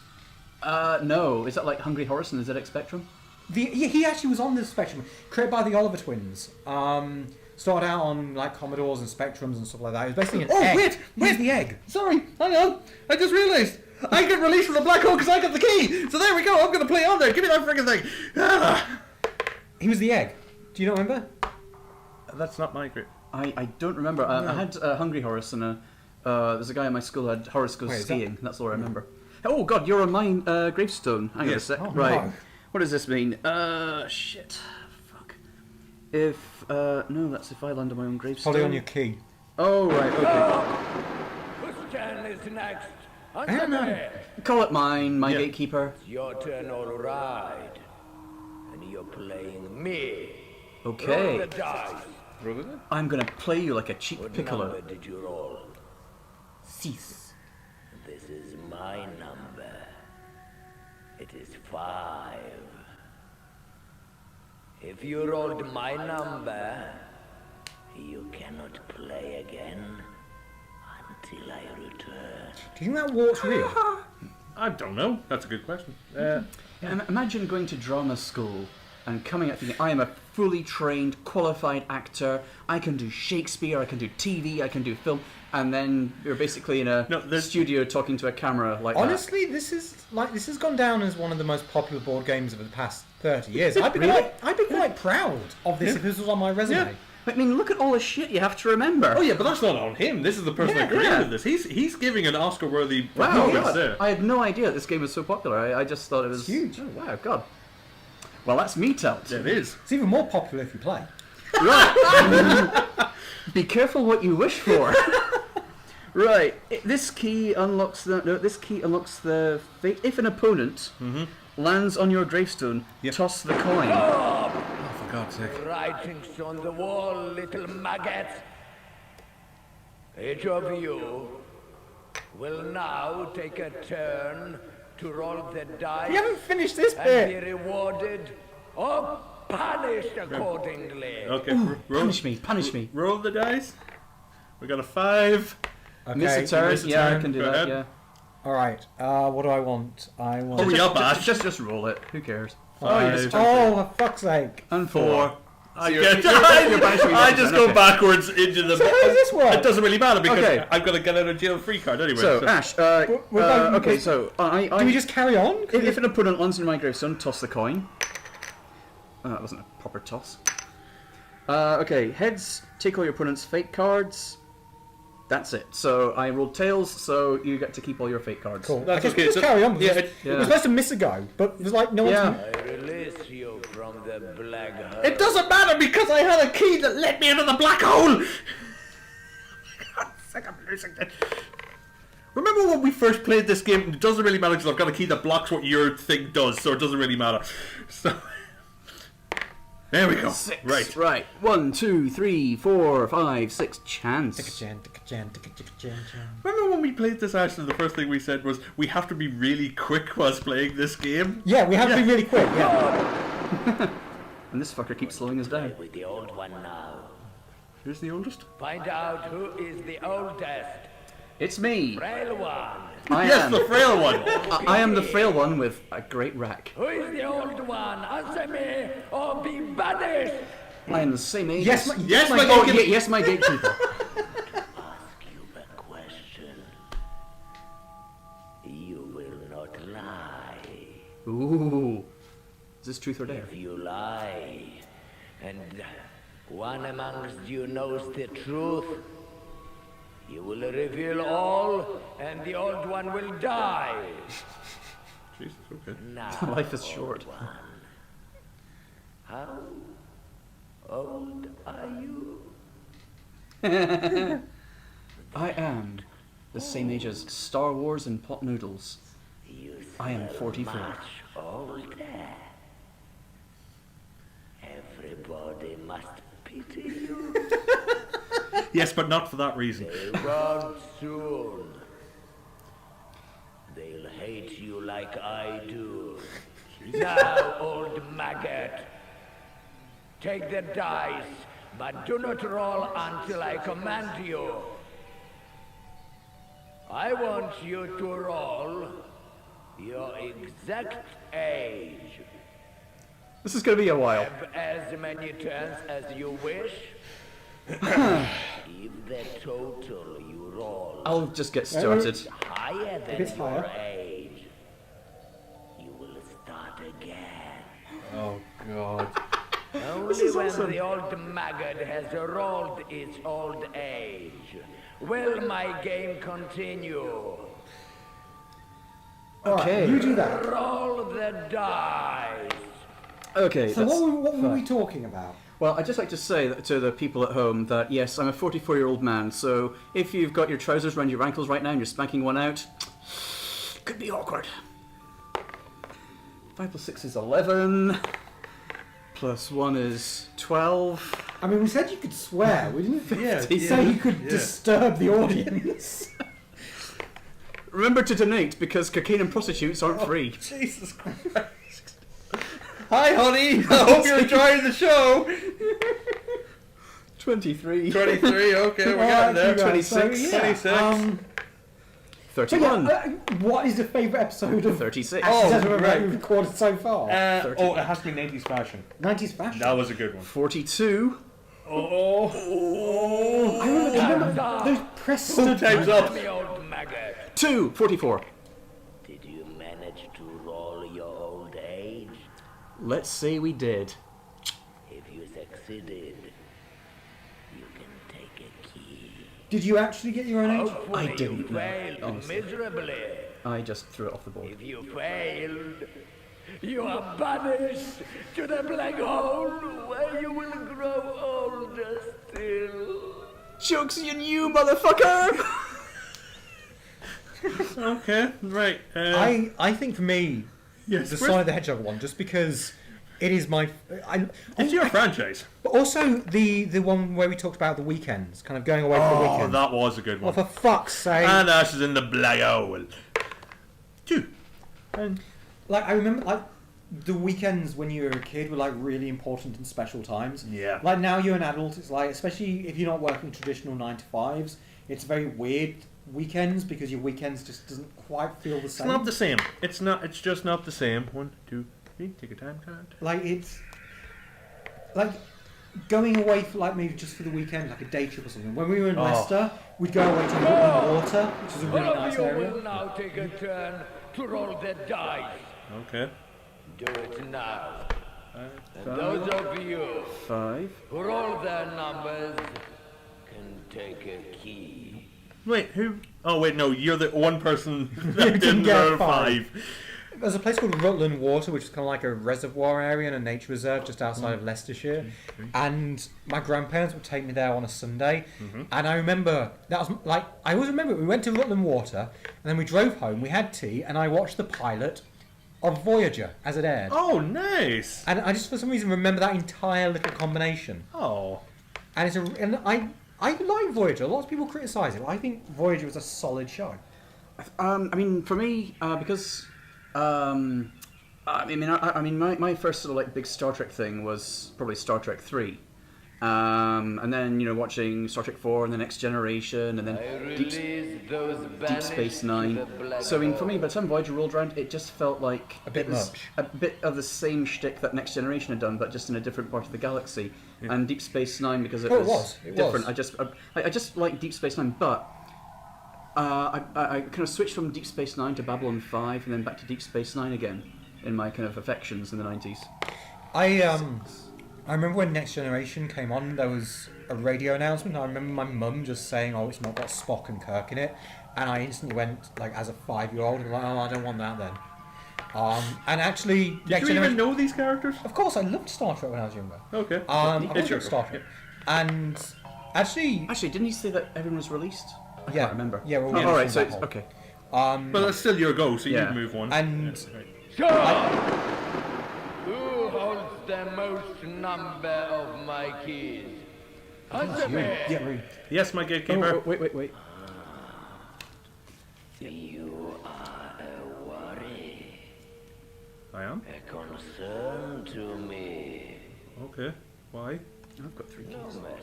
No. Is that like Hungry Horse and the ZX Spectrum? He actually was on the Spectrum, created by the Oliver twins. Started out on like Commodores and Spectrums and stuff like that. It was basically an egg. wait, He was the egg. Sorry, hang on. I just realised. I get released from the black hole because I got the key. So there we go. I'm going to play on there. Give me that freaking thing. Ah. He was the egg. Do you not remember? That's not my grip. I don't remember. I had Hungry Horse and there's a guy in my school who had Horace Goes Wait, is that- Skiing. That's all I remember. Oh God, you're on mine gravestone. Hang on a Yes. sec. Oh, right. no. What does this mean? Shit. Fuck. If no, that's if I land on my own gravestone. Probably on your key. Oh right. Okay. Whose turn is next? I Answer don't know. me. Call it mine, my Yeah. gatekeeper. It's your turn, all right. And you're playing me. Roll Okay. the dice. I'm gonna play you like a cheap What piccolo. number did you roll? Cease. This is my number. It is 5. If you rolled my number, you cannot play again until I return. Do you think that wart's real? I don't know. That's a good question. Imagine going to drama school and coming out thinking, I am a fully trained, qualified actor. I can do Shakespeare, I can do TV, I can do film, and then you're basically in a studio talking to a camera like Honestly, this has gone down as one of the most popular board games of the past 30 years. I'd be quite proud of this if this was on my resume. Yeah. that. I mean, look at all the shit you have to remember. Oh yeah, but that's not on him. This is the person that created this. He's giving an Oscar-worthy performance there. I had no idea this game was so popular. I just thought it was huge. Oh, wow, God. Well, that's me told. It is. It's even more popular if you play. Right. Be careful what you wish for. Right. This key unlocks the. No, this key unlocks the fate. If an opponent lands on your gravestone, toss the coin. Oh, for God's sake. Writings on the wall, little maggots. Each of you will now take a turn to roll the dice. You haven't finished this and bit. be rewarded or punished accordingly. Okay, Punish me. Roll the dice. We got a 5. Okay. Miss a turn. miss a Yeah, turn. I can do Go that. ahead. Yeah. All right. What do I want? I want. Hurry up, Ash. Just roll it. Who cares? Five. Oh, for fuck's sake! And 4. I you're- get. you're banishing I yourself just then, go okay. backwards into the. So how does this work? It doesn't really matter because Okay. I've got to get out of jail free card anyway. So, Ash, okay, so Do we just carry on? if an opponent lands in my gravestone, toss the coin. That wasn't a proper toss. Okay, heads, take all your opponent's fate cards. That's it. So I rolled tails, so you get to keep all your fate cards. Cool. That's I guess okay, we just so- carry on. yeah, It yeah. was supposed to miss a go, but it was like no one's. Yeah. I release you from the black hole. It doesn't matter because I had a key that let me into the black hole. God's sake, I'm losing this. Remember when we first played this game? It doesn't really matter because I've got a key that blocks what your thing does, so it doesn't really matter. So there we go. 6. Right. Right. 1, 2, 3, 4, 5, 6. Chance. Remember when we played this, Ashley, the first thing we said was we have to be really quick whilst playing this game? Yeah, we have to be really quick. Yeah. And this fucker keeps slowing us down. With the old one now. Who's the oldest? Find out who is the oldest. It's me. Frail one. I The am. frail one. I am the frail one with a great rack. Who is the old one? Answer me or be banished. I am the same age. Yes, as- Yes, my Oh, gatekeeper. yes, my gatekeeper. Ask you a question. You will not lie. Ooh. Is this truth or dare? If you lie, and one amongst you knows the truth, you will reveal all, and the old one will die. Jesus, okay. Now, Life is old short. one, how old are you? I am the same age as Star Wars and pot noodles. You I am smell 44. much older. Everybody must pity you. Yes, but not for that reason. They won't soon. They'll hate you like I do. Now, old maggot, take the dice, but do not roll until I command you. I want you to roll your exact age. This is going to be a while. Have as many turns as you wish. If the total you roll I'll just get started. higher than it's your higher. age, you will start again. Oh, God. Only when the old maggot has rolled its old age will my game continue. Okay. You do that. Roll the dice. Okay. So that's what were we fine. talking about? Well, I'd just like to say that to the people at home that yes, I'm a 44-year-old man. So if you've got your trousers around your ankles right now and you're spanking one out, could be awkward. 5 plus 6 is 11. Plus 1 is 12. I mean, we said you could swear. We didn't Yeah, say you could disturb the audience. Remember to donate because cocaine and prostitutes aren't free. Jesus Christ. Hi, honey. I hope you're enjoying the show. 23. 23, okay, we're getting there. 26. 26. So 31. yeah, what is your favourite episode of 36. Oh, Ashes Ever right. we've recorded so far? It has to be 90s fashion. 90s fashion. That was a good one. 42. Oh. I remember those press Time's up. Me, old maggot. 2. 44. Did you manage to roll your old age? Let's say we did. If you succeeded, you can take a key. Did you actually get your own age? Hopefully didn't, you no, failed honestly. miserably. I just threw it off the board. If you failed, you are banished to the black hole where you will grow older still. Jokes you knew, motherfucker! Okay, right. I think for me, Yes, the where's- Sonic the Hedgehog one, just because it is my. It's your franchise. But also the one where we talked about the weekends, kind of going away for the Oh, weekend. that was a good Oh, one. for fuck's sake! And Ash is in the black hole. Two. And Like I remember, like the weekends when you were a kid were like really important and special times. Yeah. Like now you're an adult, it's like, especially if you're not working traditional 9 to 5s, it's very weird weekends because your weekends just doesn't quite feel the it's same. not the same. It's not. It's just not the same. 1, 2, 3. Take a time card. Like it's like going away for like maybe just for the weekend, like a day trip or something. When we were in Leicester, we'd go away to Woodland Water, which is a really All nice of you area. will now take a turn to roll the dice. Okay. Do it now. And those of you 5. who roll their numbers can take a key. Wait, who? Oh, wait, no. You're the one person You that didn't didn't get roll 5. 5. There's a place called Rutland Water, which is kind of like a reservoir area and a nature reserve just outside of Leicestershire. And my grandparents would take me there on a Sunday. And I remember, that was like, I always remember we went to Rutland Water and then we drove home, we had tea, and I watched the pilot of Voyager as it aired. Oh, nice. And I just for some reason remember that entire little combination. Oh. And I like Voyager. A lot of people criticise it, but I think Voyager was a solid show. I mean, for me, because my first sort of like big Star Trek thing was probably Star Trek 3, and then watching Star Trek 4 and the Next Generation, and then Deep Space Nine. So I mean, for me, by the time Voyager rolled around, it just felt like A bit it was much. a bit of the same shtick that Next Generation had done, but just in a different part of the galaxy. And Deep Space Nine, because it was different. I just like Deep Space Nine, but I kind of switched from Deep Space Nine to Babylon 5, and then back to Deep Space Nine again in my kind of affections in the 90s. I remember when Next Generation came on, there was a radio announcement. I remember my mum just saying, "Oh, it's not got Spock and Kirk in it," and I instantly went, like, as a 5-year-old, like, "Oh, I don't want that then." And actually, Did you even know these characters? Of course, I loved Star Trek when I was younger. Okay. I It's your loved Star Trek, and actually, Didn't you say that everyone was released? I can't remember. Yeah, we're all right. So that whole- okay. But that's still your go, so you Yeah. can move one. And Sure! Who holds the most number of my keys? Answer me! yeah, really. Yes, my gatekeeper. Oh, wait. You are a worry, I am. a concern to me. Okay. Why? I've got 3 keys. No matter.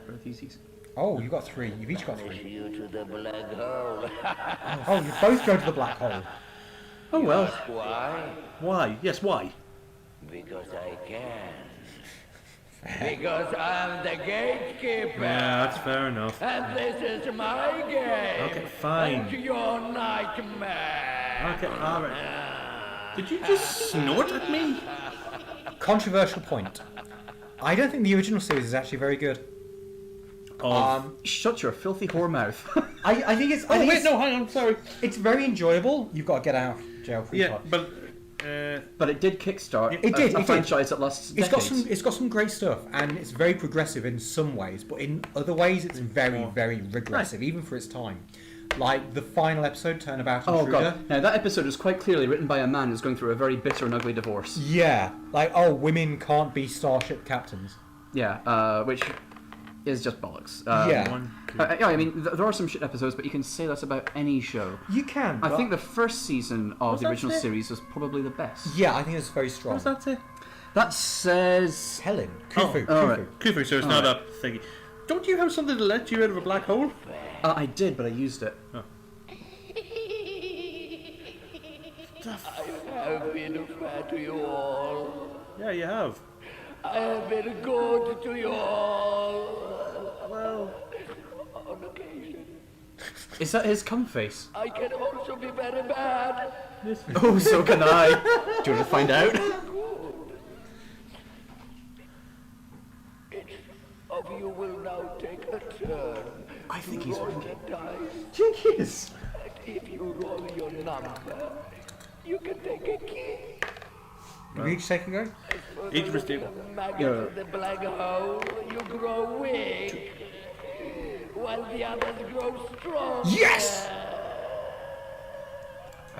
Where are these keys? Oh, you got 3. You've each got Push 3. you to the black hole. Oh, you both go to the black hole. Oh well. Ask why? Why? Yes, why? Because I can. Because I'm the gatekeeper. Yeah, that's fair enough. And this is my game. Okay, fine. And your nightmare. Okay, alright. Did you just snort at me? Controversial point. I don't think the original series is actually very good. Shut your filthy whore mouth. I think it's. Hang on, sorry. It's very enjoyable. You've got to get out of jail free Yeah, card. but But it did kickstart It did, a it did. franchise that lasts decades. It's got some great stuff, and it's very progressive in some ways, but in other ways it's very, very regressive, even for its time. Like the final episode, Turnabout Oh Intruder. god! Now that episode is quite clearly written by a man who's going through a very bitter and ugly divorce. Yeah, like women can't be starship captains. Yeah, which is just bollocks. Yeah. Yeah, I mean, there are some shit episodes, but you can say that's about any show. You can. I but- think the first season of the that original say? series was probably the best. Yeah, I think it's very strong. what does that say? That says... Helen, Khufu, Oh, Khufu. right. Khufu, so it's not a thingy. Don't you have something to let you out of a black hole? I did, but I used it. I've been fair to you all. Yeah, you have. I have been good to you all. Well, On occasion, Is that his cum face? I can also be very bad. Oh, so can I. Do you want to find out? Each of you will now take a turn. I think to he's roll winking. the dice. Jinkies! And if you roll your number, you can take a key. Can we each take a go? Each of us do. The maggot of the black hole, you grow weak, while the others grow strong. Yes!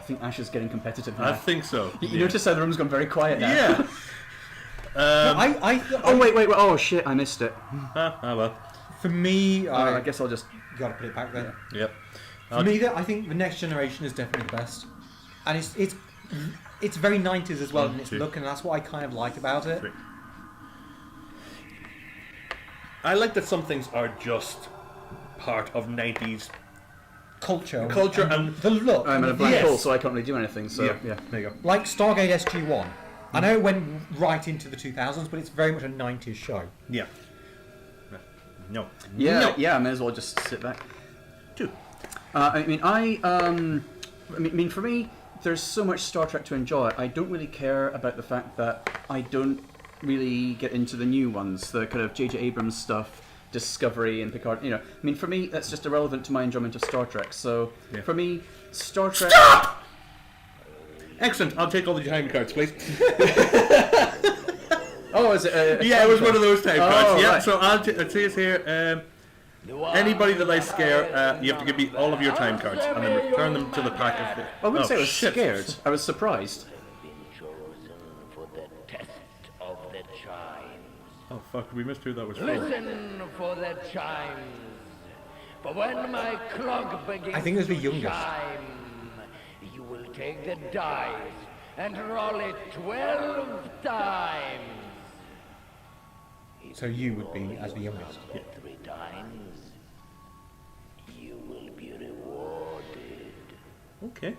think Ash is getting competitive now. I think so. You notice how the room's gone very quiet now? Yeah. Oh, wait. Oh, shit, I missed it. Well. For me, I guess I'll just... You got to put it back there. Yep. For me, I think the Next Generation is definitely the best, and it's very 90s as well in its look, and that's what I kind of like about it. I like that some things are just part of 90s Culture and the look. I'm in a black hole, so I can't really do anything, so yeah. There you go. Like Stargate SG-1. I know it went right into the 2000s, but it's very much a 90s show. Yeah. No. Yeah, I may as well just sit back. 2. I mean, for me, there's so much Star Trek to enjoy. I don't really care about the fact that I don't really get into the new ones, the kind of J.J. Abrams stuff, Discovery and Picard. I mean, for me, that's just irrelevant to my enjoyment of Star Trek. So, for me, Star Trek. Stop! Excellent. I'll take all the time cards, please. Oh, is it? Yeah, it was one of those time cards. Yeah. Right. So it says here. Anybody that I scare, you have to give me all of your time cards and then return them to the pack of the... I wouldn't say I was scared. I was surprised. Been chosen for the test of the chimes. Oh fuck, we missed who that was for. Listen for the chimes. For when my clock begins I think it was the to youngest. chime, you will take the dice and roll it 12 times. So you would be as the youngest. Yeah. 3 times, you will be rewarded. Okay.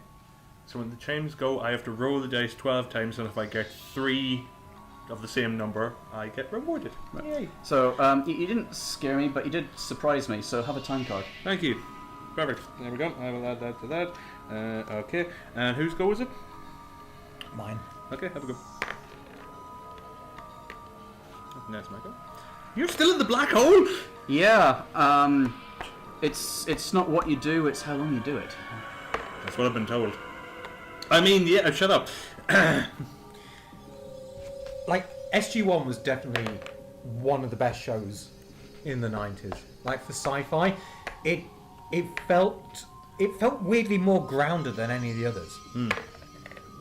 So when the chimes go, I have to roll the dice 12 times, and if I get 3 of the same number, I get rewarded. Right. Yay. So, you didn't scare me, but you did surprise me, so have a time card. Thank you. Perfect. There we go. I will add that to that. Okay. And whose go is it? Mine. Okay, have a go. That's my go. You're still in the black hole? Yeah, it's not what you do, it's how long you do it. That's what I've been told. I mean, yeah, shut up. Like, SG-1 was definitely one of the best shows in the 90s. Like, for sci-fi, it felt weirdly more grounded than any of the others.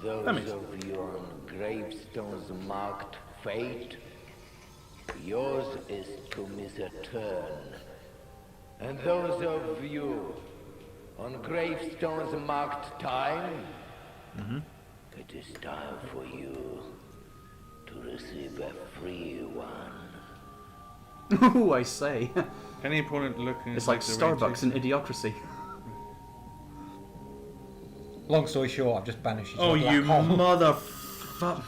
Those of you on gravestones marked fate, yours is to miss a turn. And those of you on gravestones marked time, it is time for you to receive a free one. Ooh, I say. Any opponent looking... It's like Starbucks and Idiocracy. Long story short, I've just banished you to Oh, a black you hole. motherfucker.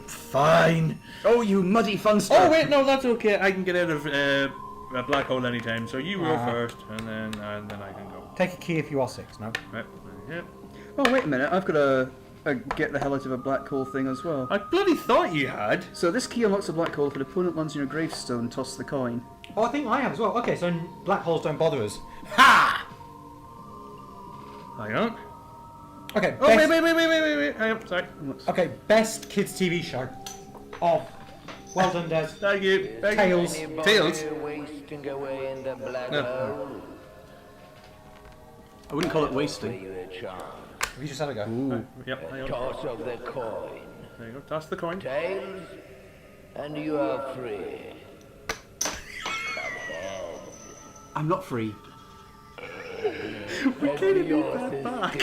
Fine. Oh, you muddy funster! Oh, wait, no, that's okay. I can get out of a black hole anytime, so you roll first, and then I can go. Take a key if you are 6, no? Right. Yeah. Oh, wait a minute, I've got a get the hell out of a black hole thing as well. I bloody thought you had. So this key unlocks a black hole. If an opponent lands in your gravestone, toss the coin. Oh, I think I have as well. Okay, so black holes don't bother us. Ha! Hang on. Okay, Oh, best, wait. Hang on, sorry. Okay, best kids TV show. Oh, well done, Des. Thank you. Thank Tails. you. Anybody Tails? wasting away in the black No. hole? I wouldn't call it Pay wasting. you a chance. Have you just had a go? Yep, hang on. Toss of the coin. There you go. Toss the coin. Tails, and you are free. But heads, I'm not free. and yours is still mine.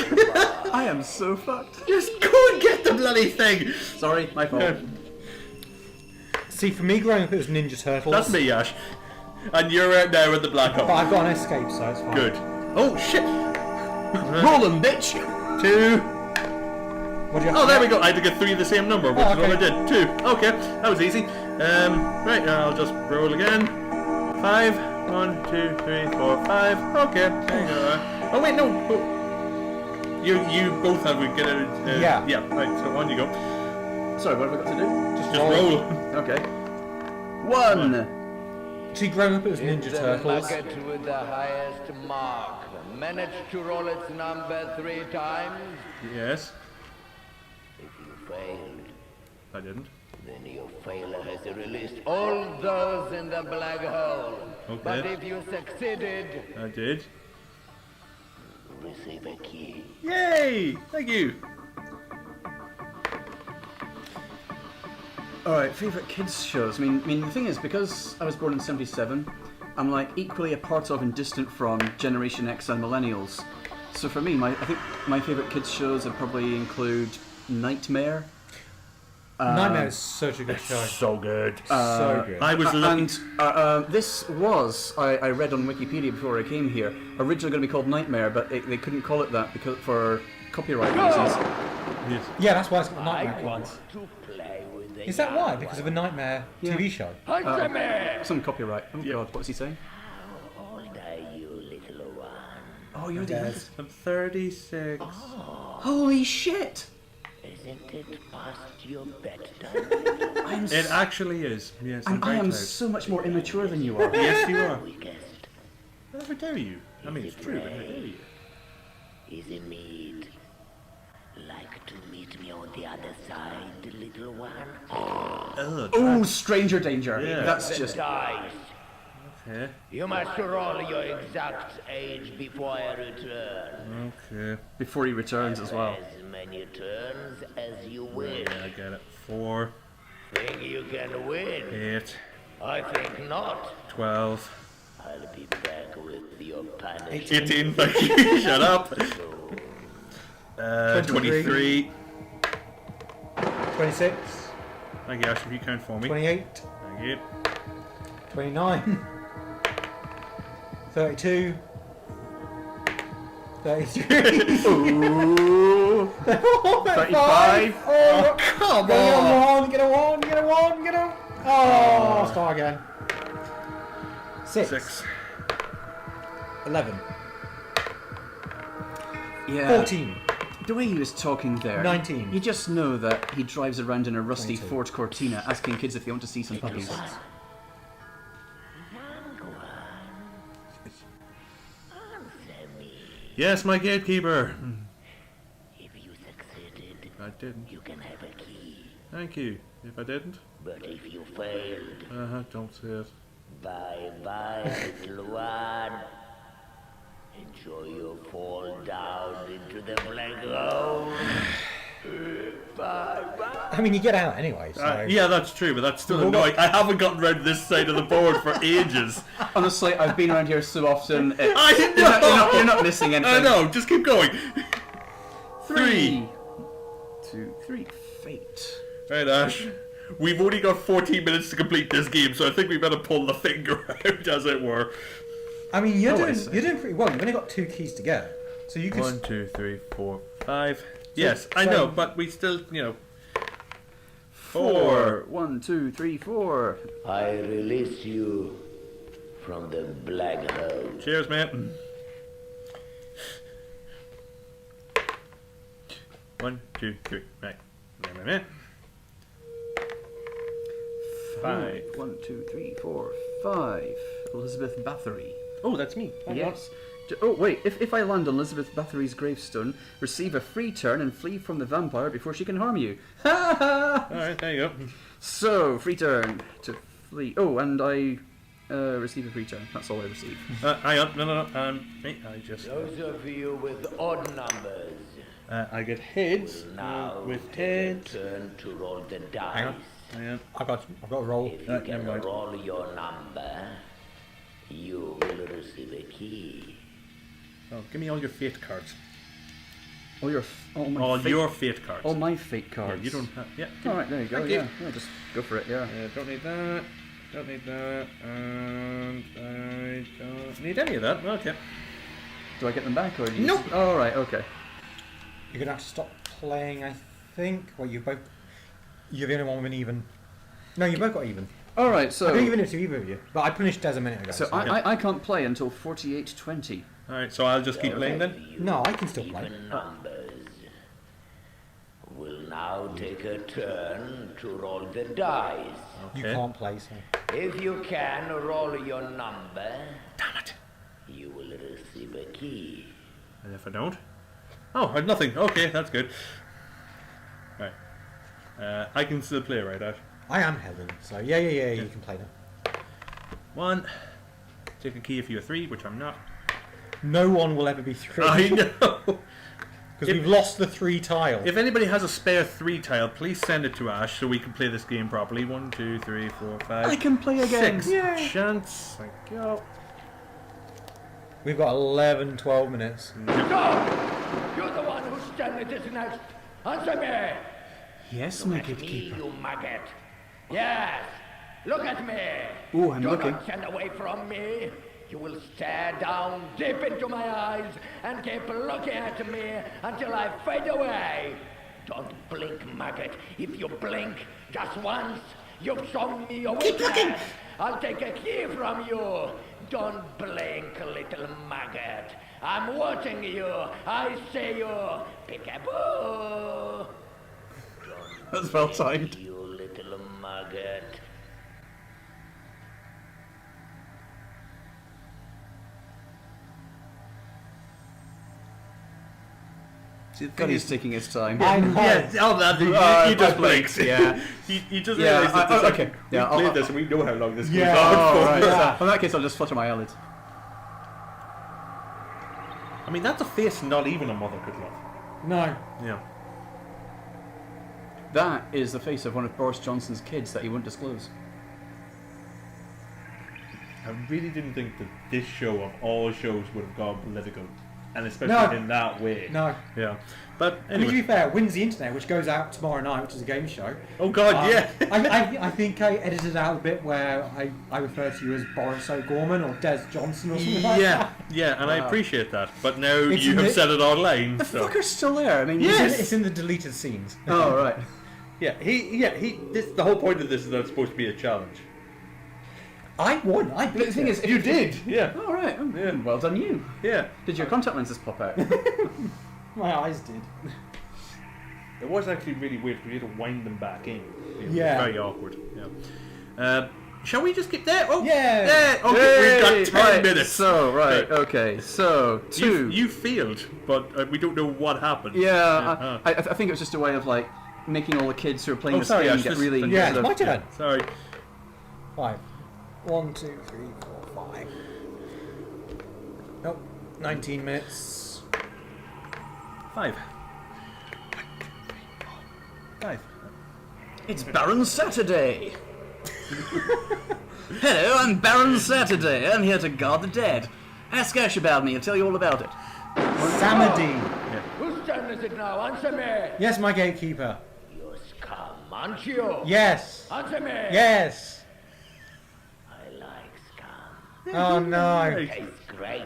I am so fucked. Just go and get the bloody thing. Sorry, my fault. See, for me, growing up, it was Ninja Turtles. That's me, Yash. And you're out now with the black But hole. I've got an escape, so it's fine. Good. Oh shit. Roll 'em, bitch! 2. What do you have Oh, to there get? we go. I had to get 3 of the same number, which Oh, is what I okay. did. 2. Okay, that was easy. Right, I'll just roll again. 5. 1, 2, 3, 4, 5. Okay. There you go. Oh wait, no. Oh. You both have to get it. Yeah. Yeah. Right. So on you go. Sorry, what have I got to do? Just roll. Okay. 1. See, growing up, it was Ninja The Turtles. nugget with the highest mark managed to roll its number 3 times. Yes. If you failed, I didn't. then your failure has released all those in the black hole. Okay. But if you succeeded, I did. receive a key. Yay! Thank you. Alright, favourite kids shows. I mean, the thing is, because I was born in 77, I'm like equally a part of and distant from Generation X and Millennials. So for me, I think my favourite kids shows would probably include Nightmare. Nightmare is such a good show. So good. So good. I was looking. And this was, I read on Wikipedia before I came here, originally going to be called Nightmare, but they couldn't call it that because for copyright reasons. Yes. Yeah, that's why it's got I Nightmare. want to play with the Is that why? young Because of one. a Nightmare Yeah. TV show? Answer me! Some copyright. Oh Yeah. god, what's he saying? How old are you, little one? Oh, you're the youngest. I'm 36. Holy shit! Isn't it past your bedtime? I'm It actually is. Yes, I'm I very am close. so much more immature than you are. Yes, you are. Weakest I never dare you. I mean, it's true, but I never dare you. is in meat. Like to meet me on the other side, little one? Oh, Oh, stranger danger. Yeah. That's The just. dice. okay. You must roll your exact age before I return. Okay. Before he returns as well. As many turns as you win. Yeah, I get it. 4, Think you can win? 8, I think not. 12, I'll be back with your punishment. 18. Thank you. Shut up. 23. 23. 26, Thank you, Ash, if you count for me. 28, Thank you. 29, 32, 33, Ooh. 35. Oh, Come get a 1, get a 1, get a 1, get a... Oh, start again. 6, 6. 11, Yeah. 14, The way he was talking there. 19. You just know that he drives around in a rusty 22. Ford Cortina asking kids if they want to see some puppies. Young one. Answer me. Yes, my gatekeeper. If you succeeded, I didn't. you can have a key. Thank you. If I didn't, But if you failed, don't say it. bye-bye, little one. Enjoy your fall down into the black hole. Bye-bye. I mean, you get out anyway, so... Yeah, that's true, but that's still annoying. I haven't gotten around to this side of the board for ages. Honestly, I've been around here so often. It's, I know. you're not missing anything. I know. Just keep going. 3, 2, 3. Fate. Right, Ash. We've only got 14 minutes to complete this game, so I think we better pull the finger out, as it were. I mean, you're I doing see. pretty well. You've only got 2 keys to get. So you could... 1, 2, 3, 4, 5. Yes, I know, but we still, 4. 1, 2, 3, 4. I release you from the black hole. Cheers, mate. 1, 2, 3. Right. Minute. 5. 1, 2, 3, 4, 5. Elizabeth Bathory. Oh, that's me. Yes. Oh, wait. If I land on Elizabeth Bathory's gravestone, receive a free turn and flee from the vampire before she can harm you. Ha ha! Alright, there you go. So, free turn to flee. Oh, and I receive a free turn. That's all I receive. Hang on. No. I just... Those of you with odd numbers I get heads. will now With take a heads. turn to roll the dice. Hang on. I've got a roll. If you can never mind. roll your number, you will receive a key. Oh, give me all your fate cards. All your my All fate, your fate cards. all my fate Yeah, cards. you don't have... Yeah. All right, there you go. Thank you. Yeah, just go for it. Yeah. Don't need that. Don't need that. And I don't need any of that. Okay. Do I get them back or? Do you Nope. Oh, all right. Okay. You're going to have to stop playing, I think. Well, you're the only one with an even. No, you both got even. All right. I So. don't even know to either of you. But I punished Des a minute ago. So I can't play until 48:20. Alright, so I'll just keep playing then. You No, I can still play. even numbers will now take a turn to roll the dice. You Okay. can't play, so... If you can roll your number, Damn it. you will receive a key. And if I don't? Oh, I had nothing. Okay, that's good. Right. I can still play, right, Ash? I am Helen, so yeah, you can play now. 1. Take a key if you're 3, which I'm not. no one will ever be 3. I know. Because we've lost the 3 tile. If anybody has a spare 3 tile, please send it to Ash so we can play this game properly. 1, 2, 3, 4, 5. I can play again. 6. Yay. Chance. Thank you. We've got 11, 12 minutes. So, you're the one who's standing this next. Answer me. Yes, Look my at me, gatekeeper. you maggot. Yes. Look at me. Oh, I'm Do looking. not stand away from me. You will stare down deep into my eyes and keep looking at me until I fade away. Don't blink, maggot. If you blink just once, you've shown me your weakness. I'll take a key from you. Don't blink, little maggot. I'm watching you. I see you. Peekaboo. That's well timed. You little maggot. God, he's taking his time. I know. He just blinks. Yeah. He just Yeah, realised that okay. we Yeah, played I'll- this and we know how long this Yeah. goes on Oh, for. right. Yeah. In that case, I'll just flutter my eyelids. I mean, that's a face not even a mother could love. No. Yeah. That is the face of one of Boris Johnson's kids that he won't disclose. I really didn't think that this show of all shows would have gone political. And especially No. in that way. No. Yeah. But I mean, to anyway. be fair, Wins the Internet, which goes out tomorrow night, which is a game show. Oh god, yeah. I think I edited out a bit where I referred to you as Boris O'Gorman or Des Johnson or something like Yeah, that. yeah, and I appreciate that. But now It's you in have the- said it online. The So. fucker's still there. I mean, Yes! It's in the deleted scenes. Oh, right. Yeah, the whole point of this is that it's supposed to be a challenge. I won. I But the thing is, You did, yeah. Oh, right. Oh, Yeah. well done, you. Yeah. Did your contact lenses pop out? my eyes did. It was actually really weird because you had to wind them back in. It was Yeah. very awkward. Yeah. Shall we just get there? Oh, Yeah. yeah. Okay, we've got 10 minutes. So, right, okay. So, two. You failed, but we don't know what happened. Yeah, I think it was just a way of, like, making all the kids who are playing Oh, this sorry, game Ash, get this- really... Yeah, sort it's of- my turn. Sorry. 5. 1, 2, 3, 4, 5. Nope. 19 minutes. 5. 5. It's Baron Saturday! Hello, I'm Baron Saturday. I'm here to guard the dead. Ask Ash about me, I'll tell you all about it. Samadhi. Whose turn is it now? Answer me. Yes, my gatekeeper. You scum, aren't you? Yes. Answer me. Yes. I like scum. Oh no. Tastes great.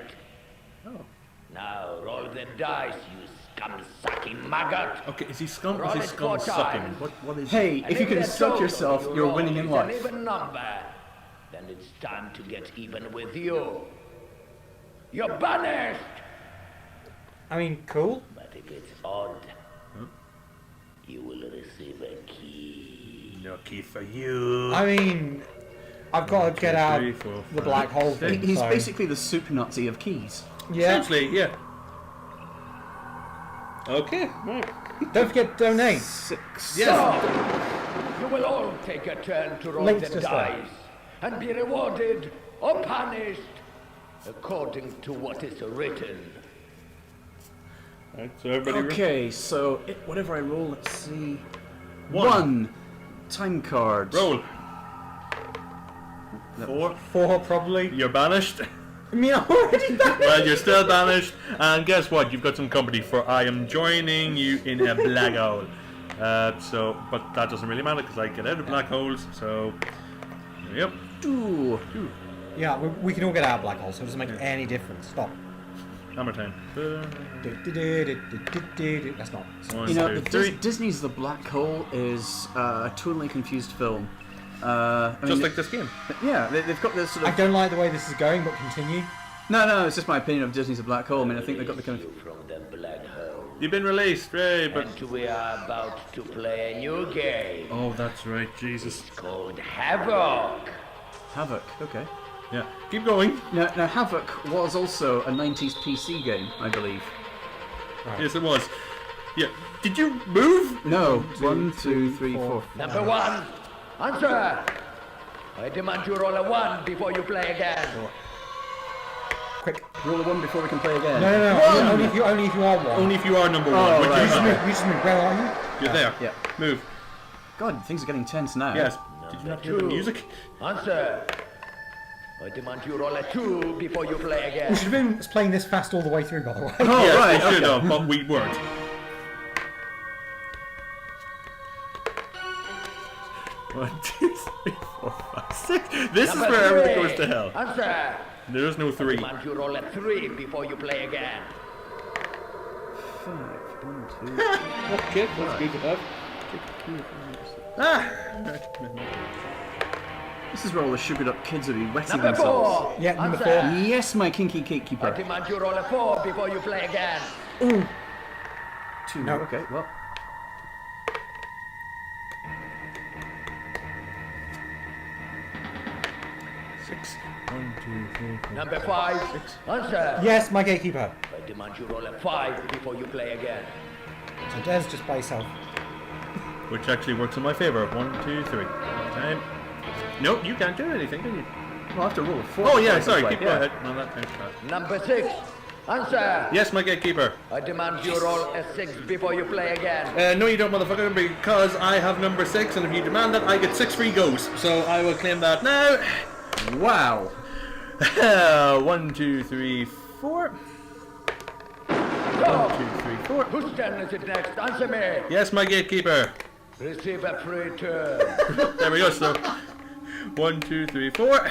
Now roll the dice, you scum-sucking maggot. Okay, is he scum or Roll is he it scum 4 sucking? times. What is Hey, And if you can the suck total yourself, you you're roll winning in is life. an even number. Then it's time to get even with you. You're banished. I mean, cool. But if it's odd, you will receive a key. No key for you. I mean, I've got to get out 3, 4, the black hole thing. He's so- basically the soup Nazi of keys. Yeah. Essentially, yeah. Okay, right. Don't forget to donate. 6. Yes. So, you will all take a turn to roll Links the to start. dice and be rewarded or punished according to what is written. Right, so everybody. Okay, so whatever I roll, let's see. 1. Time card. Roll. 4. 4 probably. You're banished. I mean, I'm already back. Well, you're still banished. And guess what? You've got some company for I am joining you in a black hole. But that doesn't really matter because I get out of black holes. So, yep. Ooh. Yeah, we can all get out of black holes, so it doesn't make any difference. Stop. Hammer time. That's not. 1, You know, 2, the 3. Disney's The Black Hole is a totally confused film. I Just mean, like this game. yeah, they've got this sort I of... don't like the way this is going, but continue. No, it's just my opinion of Disney's The Black Hole. I mean, I think they've got the kind of... You from the black hole. You've been released, Ray, but. And we are about to play a new game Oh, that's right, Jesus. called Havoc. Havoc, okay. Yeah. Keep going. Now, Havoc was also a 90s PC game, I believe. Yes, it was. Yeah. Did you move? No, 1, 2, 3, 4. Number 1, answer. I demand you roll a 1 before you play again. quick. Roll a 1 before we can play again. No. Only if you are 1. Only if you are number 1. Oh, Which right. is You just move. Where are you? You're there. Yeah. Move. God, things are getting tense now. Yes. Did you not hear the music? Answer. I demand you roll a 2 before you play We again. should have been playing this fast all the way through, by the way. Oh, Yes, right. we should okay. have, but we weren't. One, two, three, 4, 5, 6. This Number is where everything 3. goes to hell. Answer. There is no 3. Demand you roll a 3 before you play again. 5, 1, 2, Okay, that's good to have. Ah! This is where all the sugared up kids will be wetting Number themselves. 4. Yeah, number Answer. 4. Yes, my kinky I gatekeeper. demand you roll a 4 before you play again. 2. No. Okay, well. Six. 1, 2, 3, 4. Number 5. Answer. Yes, my gatekeeper. I demand you roll a 5 before you play again. So Des, just by yourself. Which actually works in my favour. 1, 2, 3. Time. Nope, you can't do anything, can you? Well, I have to roll a 4. Oh yeah, before I sorry, can keep play. go ahead. No, that time's fast. Number 6. Answer. Yes, my gatekeeper. I demand you roll a 6 before you play again. No, you don't, motherfucker, because I have number 6, and if you demand that, I get 6 free goes. So I will claim that now. Wow. 1, 2, 3, 4. 1, 2, 3, 4. Whose turn is it next? Answer me. Yes, my gatekeeper. Receive a free turn. There we go. So 1, 2, 3, 4.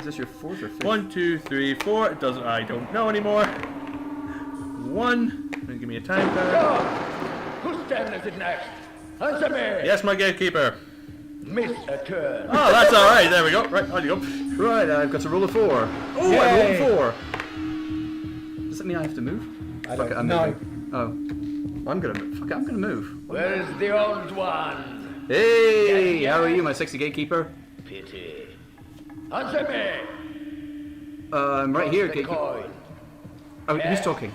Is this your 4th or 5th? 1, 2, 3, 4. It doesn't. I don't know anymore. 1. Then give me a time card. Go. Whose turn is it next? Answer me. Yes, my gatekeeper. Miss a turn. Oh, that's all right. There we go. Right, on you go. Right, I've got to roll a 4. Oh, Yay. I rolled a 4. Does that mean I have to move? I Fuck it, don't I'm know. moving. Oh. I'm gonna move. Fuck it, I'm gonna move. Where is the old one? Hey, how are you, my sexy gatekeeper? Pity. Answer me. I'm right here, The gatekeeper. coin. Oh, who's talking?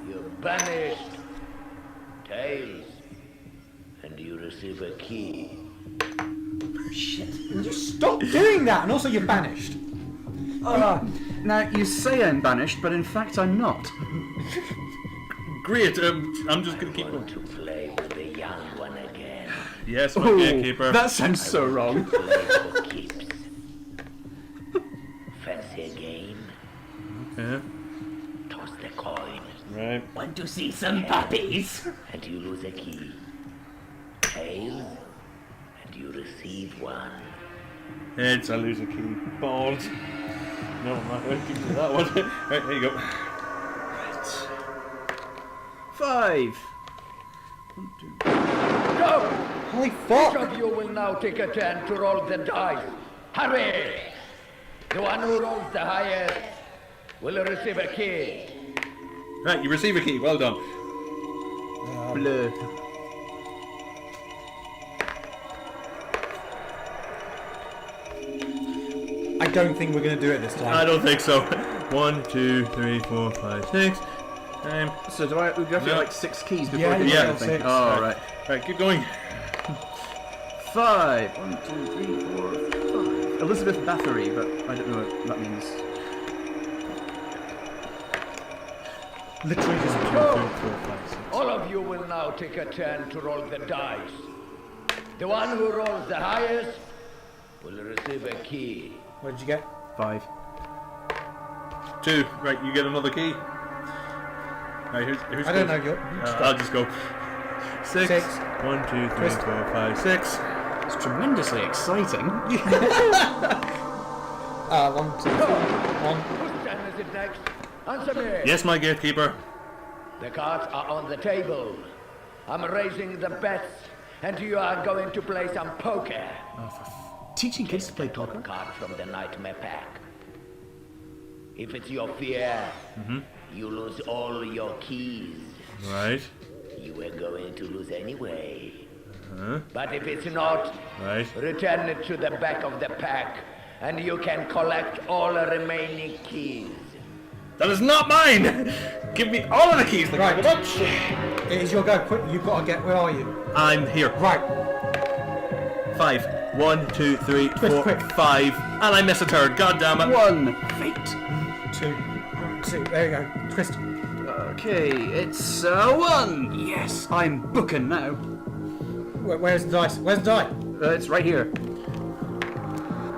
You banished. Tails. And you receive a key. Will you stop doing that? And also, you're banished. Now, you say I'm banished, but in fact I'm not. Great. I'm just gonna keep going. To play with the young one again. Yes, my gatekeeper. That sounds so wrong. Play for keeps. Fancy a game? Yeah. Toss the coin. Right. Want to see some puppies? And you lose a key. Tails. And you receive one. Heads, I lose a key. Balls. No, I'm not going to give you that one. Right, there you go. 5. Go! Holy Each fuck! of you will now take a turn to roll the dice. Hurry! The one who rolls the highest will receive a key. Right, you receive a key. Well done. Bleu. I don't think we're going to do it this time. I don't think so. 1, 2, 3, 4, 5, 6. Time. So do I have to No. get like 6 keys before Yeah, I do yeah, something? 6. Oh, right. Right, keep going. 5. 1, 2, 3, 4, 5. Elizabeth Bathory, but I don't know what that means. Literally just All of you will now take a turn to roll the dice. The one who rolls the highest will receive a key. What did you get? 5. 2. Right, you get another key. Right, who's I don't goes? know. I'll just go. 6. 6. 1, 2, 3, Twist. 4, 5, 6. It's tremendously exciting. 1, 2, 3, 1. Whose turn is it next? Answer me. Yes, my gatekeeper. The cards are on the table. I'm raising the bets, and you are going to play some poker. Teaching kids to play Top poker? card from the nightmare pack. If it's your fear, you lose all your keys. Right. You were going to lose anyway. Huh? But if it's not, Right. return it to the back of the pack, and you can collect all the remaining keys. That is not mine! Give me all of the keys, thank Right. you very much. It is your go. Quick, you've got to get. Where are you? I'm here. Right. 5. 1, 2, 3, 4, quick. 5. And I miss a turn. God damn it. 1. Fate. 2. 2. There you go. Twist. Okay, it's 1. Yes, I'm booking now. Where's the dice? Where's the die? It's right here.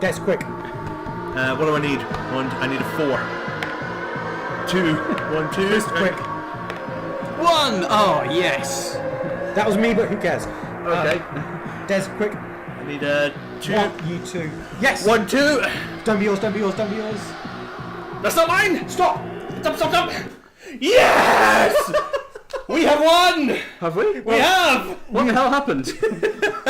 Des, quick. What do I need? I need a 4. 2. 1, 2. Twist, quick. 1. Oh, yes. That was me, but who cares? Okay. Des, quick. I need a 2. 1, you 2. Yes! 1, 2. Don't be yours, don't be yours, don't be yours. That's not mine! Stop! Stop! Yes! We have won! Have we? We have! What the hell happened?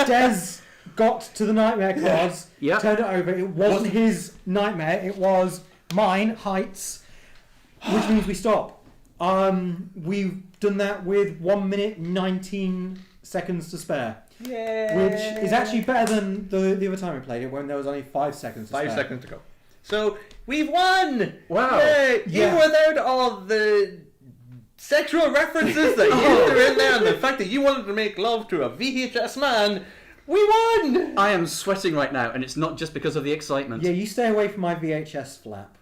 Des got to the nightmare cards, Yeah. turned it over. It wasn't his nightmare, it was mine, Heights, which means we stop. We've done that with 1 minute 19 seconds to spare. Yay! Which is actually better than the other time we played it when there was only 5 seconds to 5 spare. seconds to go. So, we've won! Wow. Yay! Yeah. Even without all the sexual references that you threw in there and the fact that you wanted to make love to a VHS man, we won! I am sweating right now, and it's not just because of the excitement. Yeah, you stay away from my VHS flap.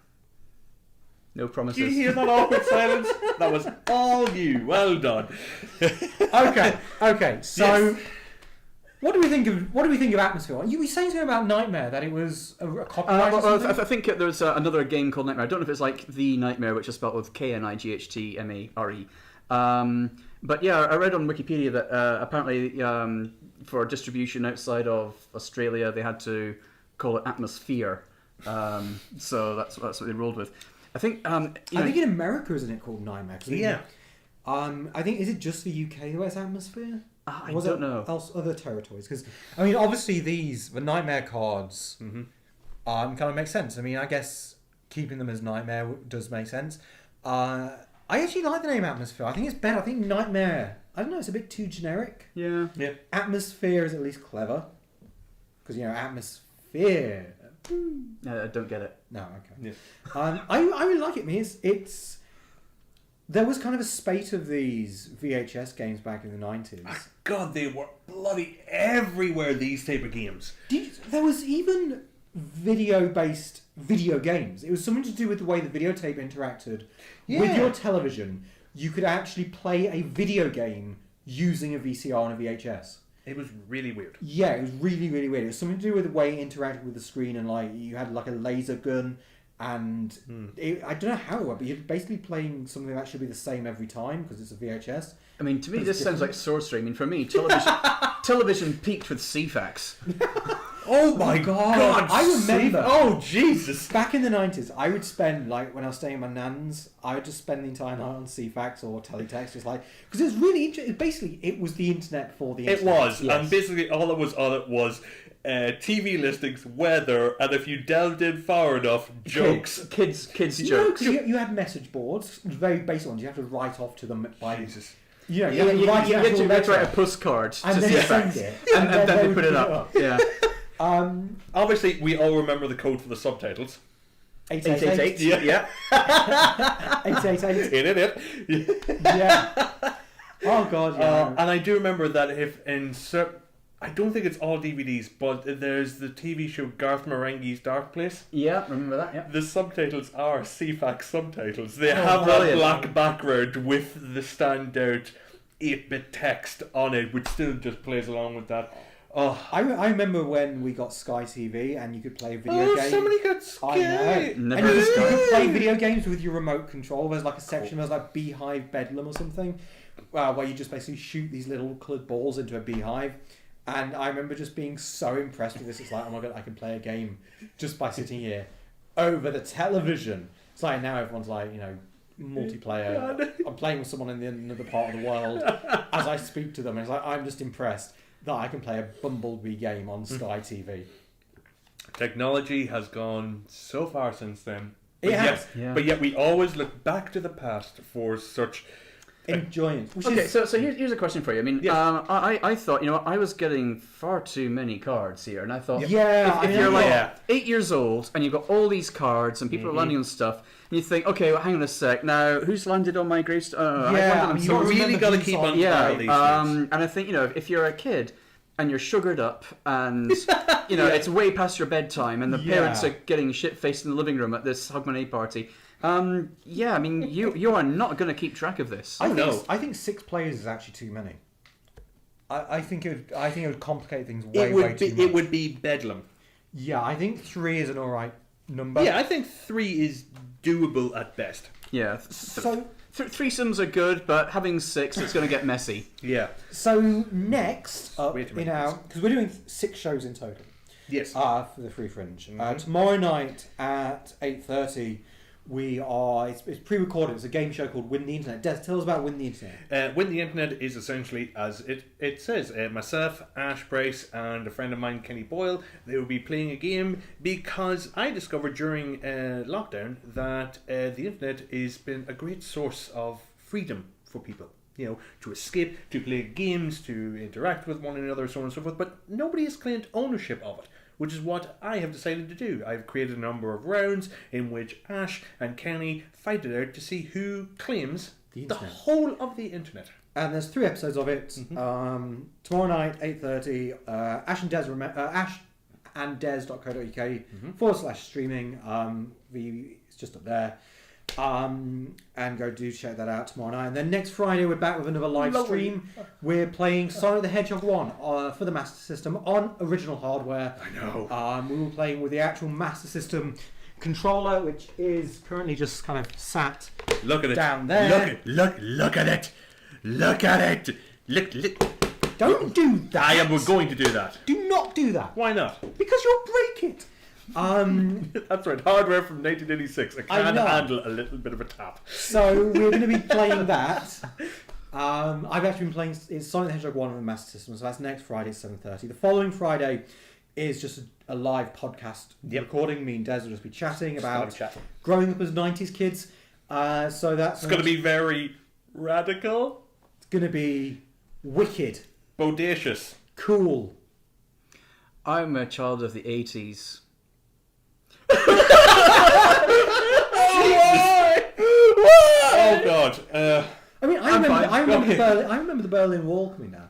No promises. Did you hear that awkward silence? That was all you. Well done. Okay. So, Yes. what do we think of Atmosfear? You were saying something about Nightmare, that it was a copyright or Well, something? I think there's another game called Nightmare. I don't know if it's like The Nightmare, which is spelled with Knighttmare. But yeah, I read on Wikipedia that apparently for distribution outside of Australia, they had to call it Atmosfear. So that's what they rolled with. I think. I think in America, isn't it called Nightmare? 'Cause Yeah. I think, is it just the UK where it's Atmosphere? I Was don't it know. other territories? Because, I mean, obviously the Nightmare cards kind of make sense. I mean, I guess keeping them as Nightmare does make sense. I actually like the name Atmosphere. I think it's better. I think Nightmare, I don't know, it's a bit too generic. Yeah. Atmosphere is at least clever. Because, Atmosphere. I don't get it. No, okay. Yeah. I really like it. I mean, it's there was kind of a spate of these VHS games back in the 90s. God, they were bloody everywhere, these type of games. There was even video-based video games. It was something to do with the way the videotape interacted with your television. You could actually play a video game using a VCR and a VHS. It was really weird. Yeah, it was really, really weird. It was something to do with the way it interacted with the screen, and like you had like a laser gun, and I don't know how it worked, but you're basically playing something that should be the same every time because it's a VHS. I mean, to me, But this it's sounds like sorcery. I mean, for me, television peaked with CFAX. Oh my God! I remember. Oh Jesus! Back in the 90s, I would spend, like, when I was staying at my nan's, I would just spend the entire night on CFAX or teletext, just like, because it was really interesting. Basically, it was the internet before the internet. It was, Yes. and basically all it was on it was TV listings, weather, and if you delved in far enough, jokes. Kids No, jokes. 'cause you had message boards, very basic ones. You have to write off to them by. Jesus. You know, you You have to write had an actual to write letter, a postcard and to then CFAX. send it, And then they would put it up. Yeah. Obviously, we all remember the code for the subtitles. 888. Yeah. 888. It. Yeah. Oh god, yeah. And I do remember that if in I don't think it's all DVDs, but there's the TV show Garth Marenghi's Dark Place. Yeah, remember that, yeah. The subtitles are CFAX subtitles. They Oh, have brilliant. that black background with the standout 8-bit text on it, which still just plays along with that. Oh, I remember when we got Sky TV and you could play video games. somebody got I know. scared. And Never you Sky. could play video games with your remote control. There's like a section, there's like Beehive Bedlam or something, where you just basically shoot these little coloured balls into a beehive. And I remember just being so impressed with this. It's like, oh my god, I can play a game just by sitting here over the television. It's like now everyone's like, multiplayer. I'm playing with someone in another part of the world as I speak to them. And it's like, I'm just impressed that I can play a Bumblebee game on Sky TV. Technology has gone so far since then. It has. Yeah. But yet we always look back to the past for such... Enjoying. Okay, so here's a question for you. I mean, Yes. I thought, I was getting far too many cards here, and I thought, Yeah, if you're like, like 8 years old and you've got all these cards and people are landing on stuff, and you think, okay, well, hang on a sec, now who's landed on my gravestone? Yeah, I landed on I mean, You Don't someone's- really remember got to who's keep on- on yeah, top of these things. and I think, if you're a kid and you're sugared up and, it's way past your bedtime and the parents are getting shit-faced in the living room at this Hogmanay party, Yeah, I mean, you are not going to keep track of this. I think 6 players is actually too many. I think it would complicate things way too much. It would be bedlam. Yeah, I think 3 is an alright number. Yeah, I think 3 is doable at best. Yeah. So threesomes are good, but having 6, it's going to get messy. Yeah. So next up Wait a in minute. our, because we're doing 6 shows in total. Yes. For the Free Fringe. Tomorrow night at 8:30, it's pre-recorded. It's a game show called Win the Internet. Des, tell us about Win the Internet. Win the Internet is essentially, as it says, myself, Ash Brace, and a friend of mine, Kenny Boyle, they will be playing a game because I discovered during lockdown that the Internet has been a great source of freedom for people. You know, to escape, to play games, to interact with one another, so on and so forth, but nobody has claimed ownership of it, which is what I have decided to do. I've created a number of rounds in which Ash and Kenny fight it out to see who claims the whole of the Internet. And there's 3 episodes of it. Tomorrow night, 8:30. Ash and Des.co.uk /streaming. It's just up there. And go do check that out tomorrow night. And then next Friday we're back with another live stream. We're playing Sonic the Hedgehog 1 for the Master System on original hardware. I know. We were playing with the actual Master System controller, which is currently just kind of sat down there. Look at it. Look at it. Look. Don't do that. I am going to do that. Do not do that. Why not? Because you'll break it. That's right. Hardware from 1986. It can handle a little bit of a tap. So we're going to be playing that. I've actually been playing it's Sonic the Hedgehog 1 on the Master System, so that's next Friday at 7:30. The following Friday is just a live podcast recording. Me and Des will just be chatting about growing up as 90s kids. So that's going to be very radical. It's going to be wicked. Bodacious. Cool. I'm a child of the 80s. Oh God! I mean, I remember the Berlin Wall coming down.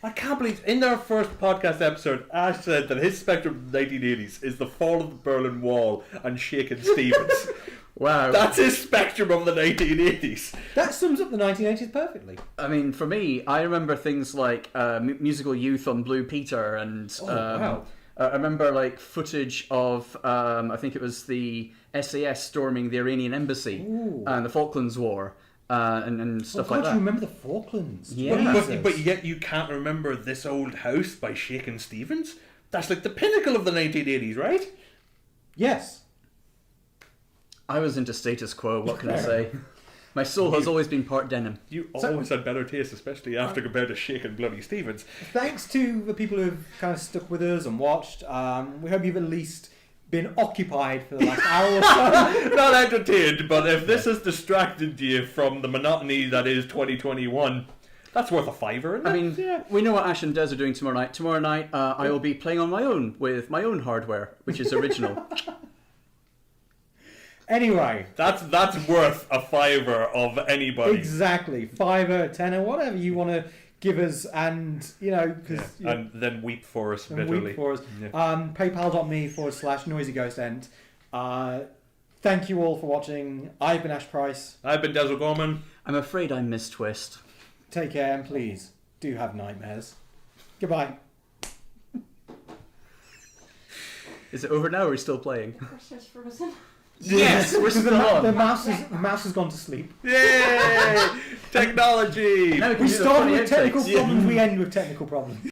I can't believe in our first podcast episode, Ash said that his spectrum of the 1980s is the fall of the Berlin Wall and Shakin' Stevens. Wow, that's his spectrum of the 1980s. That sums up the 1980s perfectly. I mean, for me, I remember things like Musical Youth on Blue Peter, and wow. I remember like footage of I think it was the SAS storming the Iranian embassy and the Falklands War and stuff like that. You remember the Falklands? Yeah. But yet you can't remember This Old House by Shakin' Stevens? That's like the pinnacle of the 1980s, right? Yes. I was into status quo, what can I say? My soul has always been part denim. You always had better taste, especially after compared to Shakin' Bloody Stevens. Thanks to the people who've kind of stuck with us and watched. We hope you've at least been occupied for the last hour or so. Not entertained, but if this has distracted you from the monotony that is 2021, that's worth a $5, isn't it? I mean, we know what Ash and Des are doing tomorrow night. Tomorrow night, I will be playing on my own with my own hardware, which is original. Anyway, that's worth a $5 of anybody. Exactly, $5, $10, whatever you want to give us, and and then weep for us bitterly. Weep for us. Yeah. PayPal.me/NoisyGhostEnt. Thank you all for watching. I've been Ash Price. I've been Des O'Gorman. I'm afraid I missed Twist. Take care, and please do have nightmares. Goodbye. Is it over now, or are we still playing? Just frozen. Yes, we're still on. The mouse has gone to sleep. Yay! Technology! Now We start with technical problems, we end with technical problems.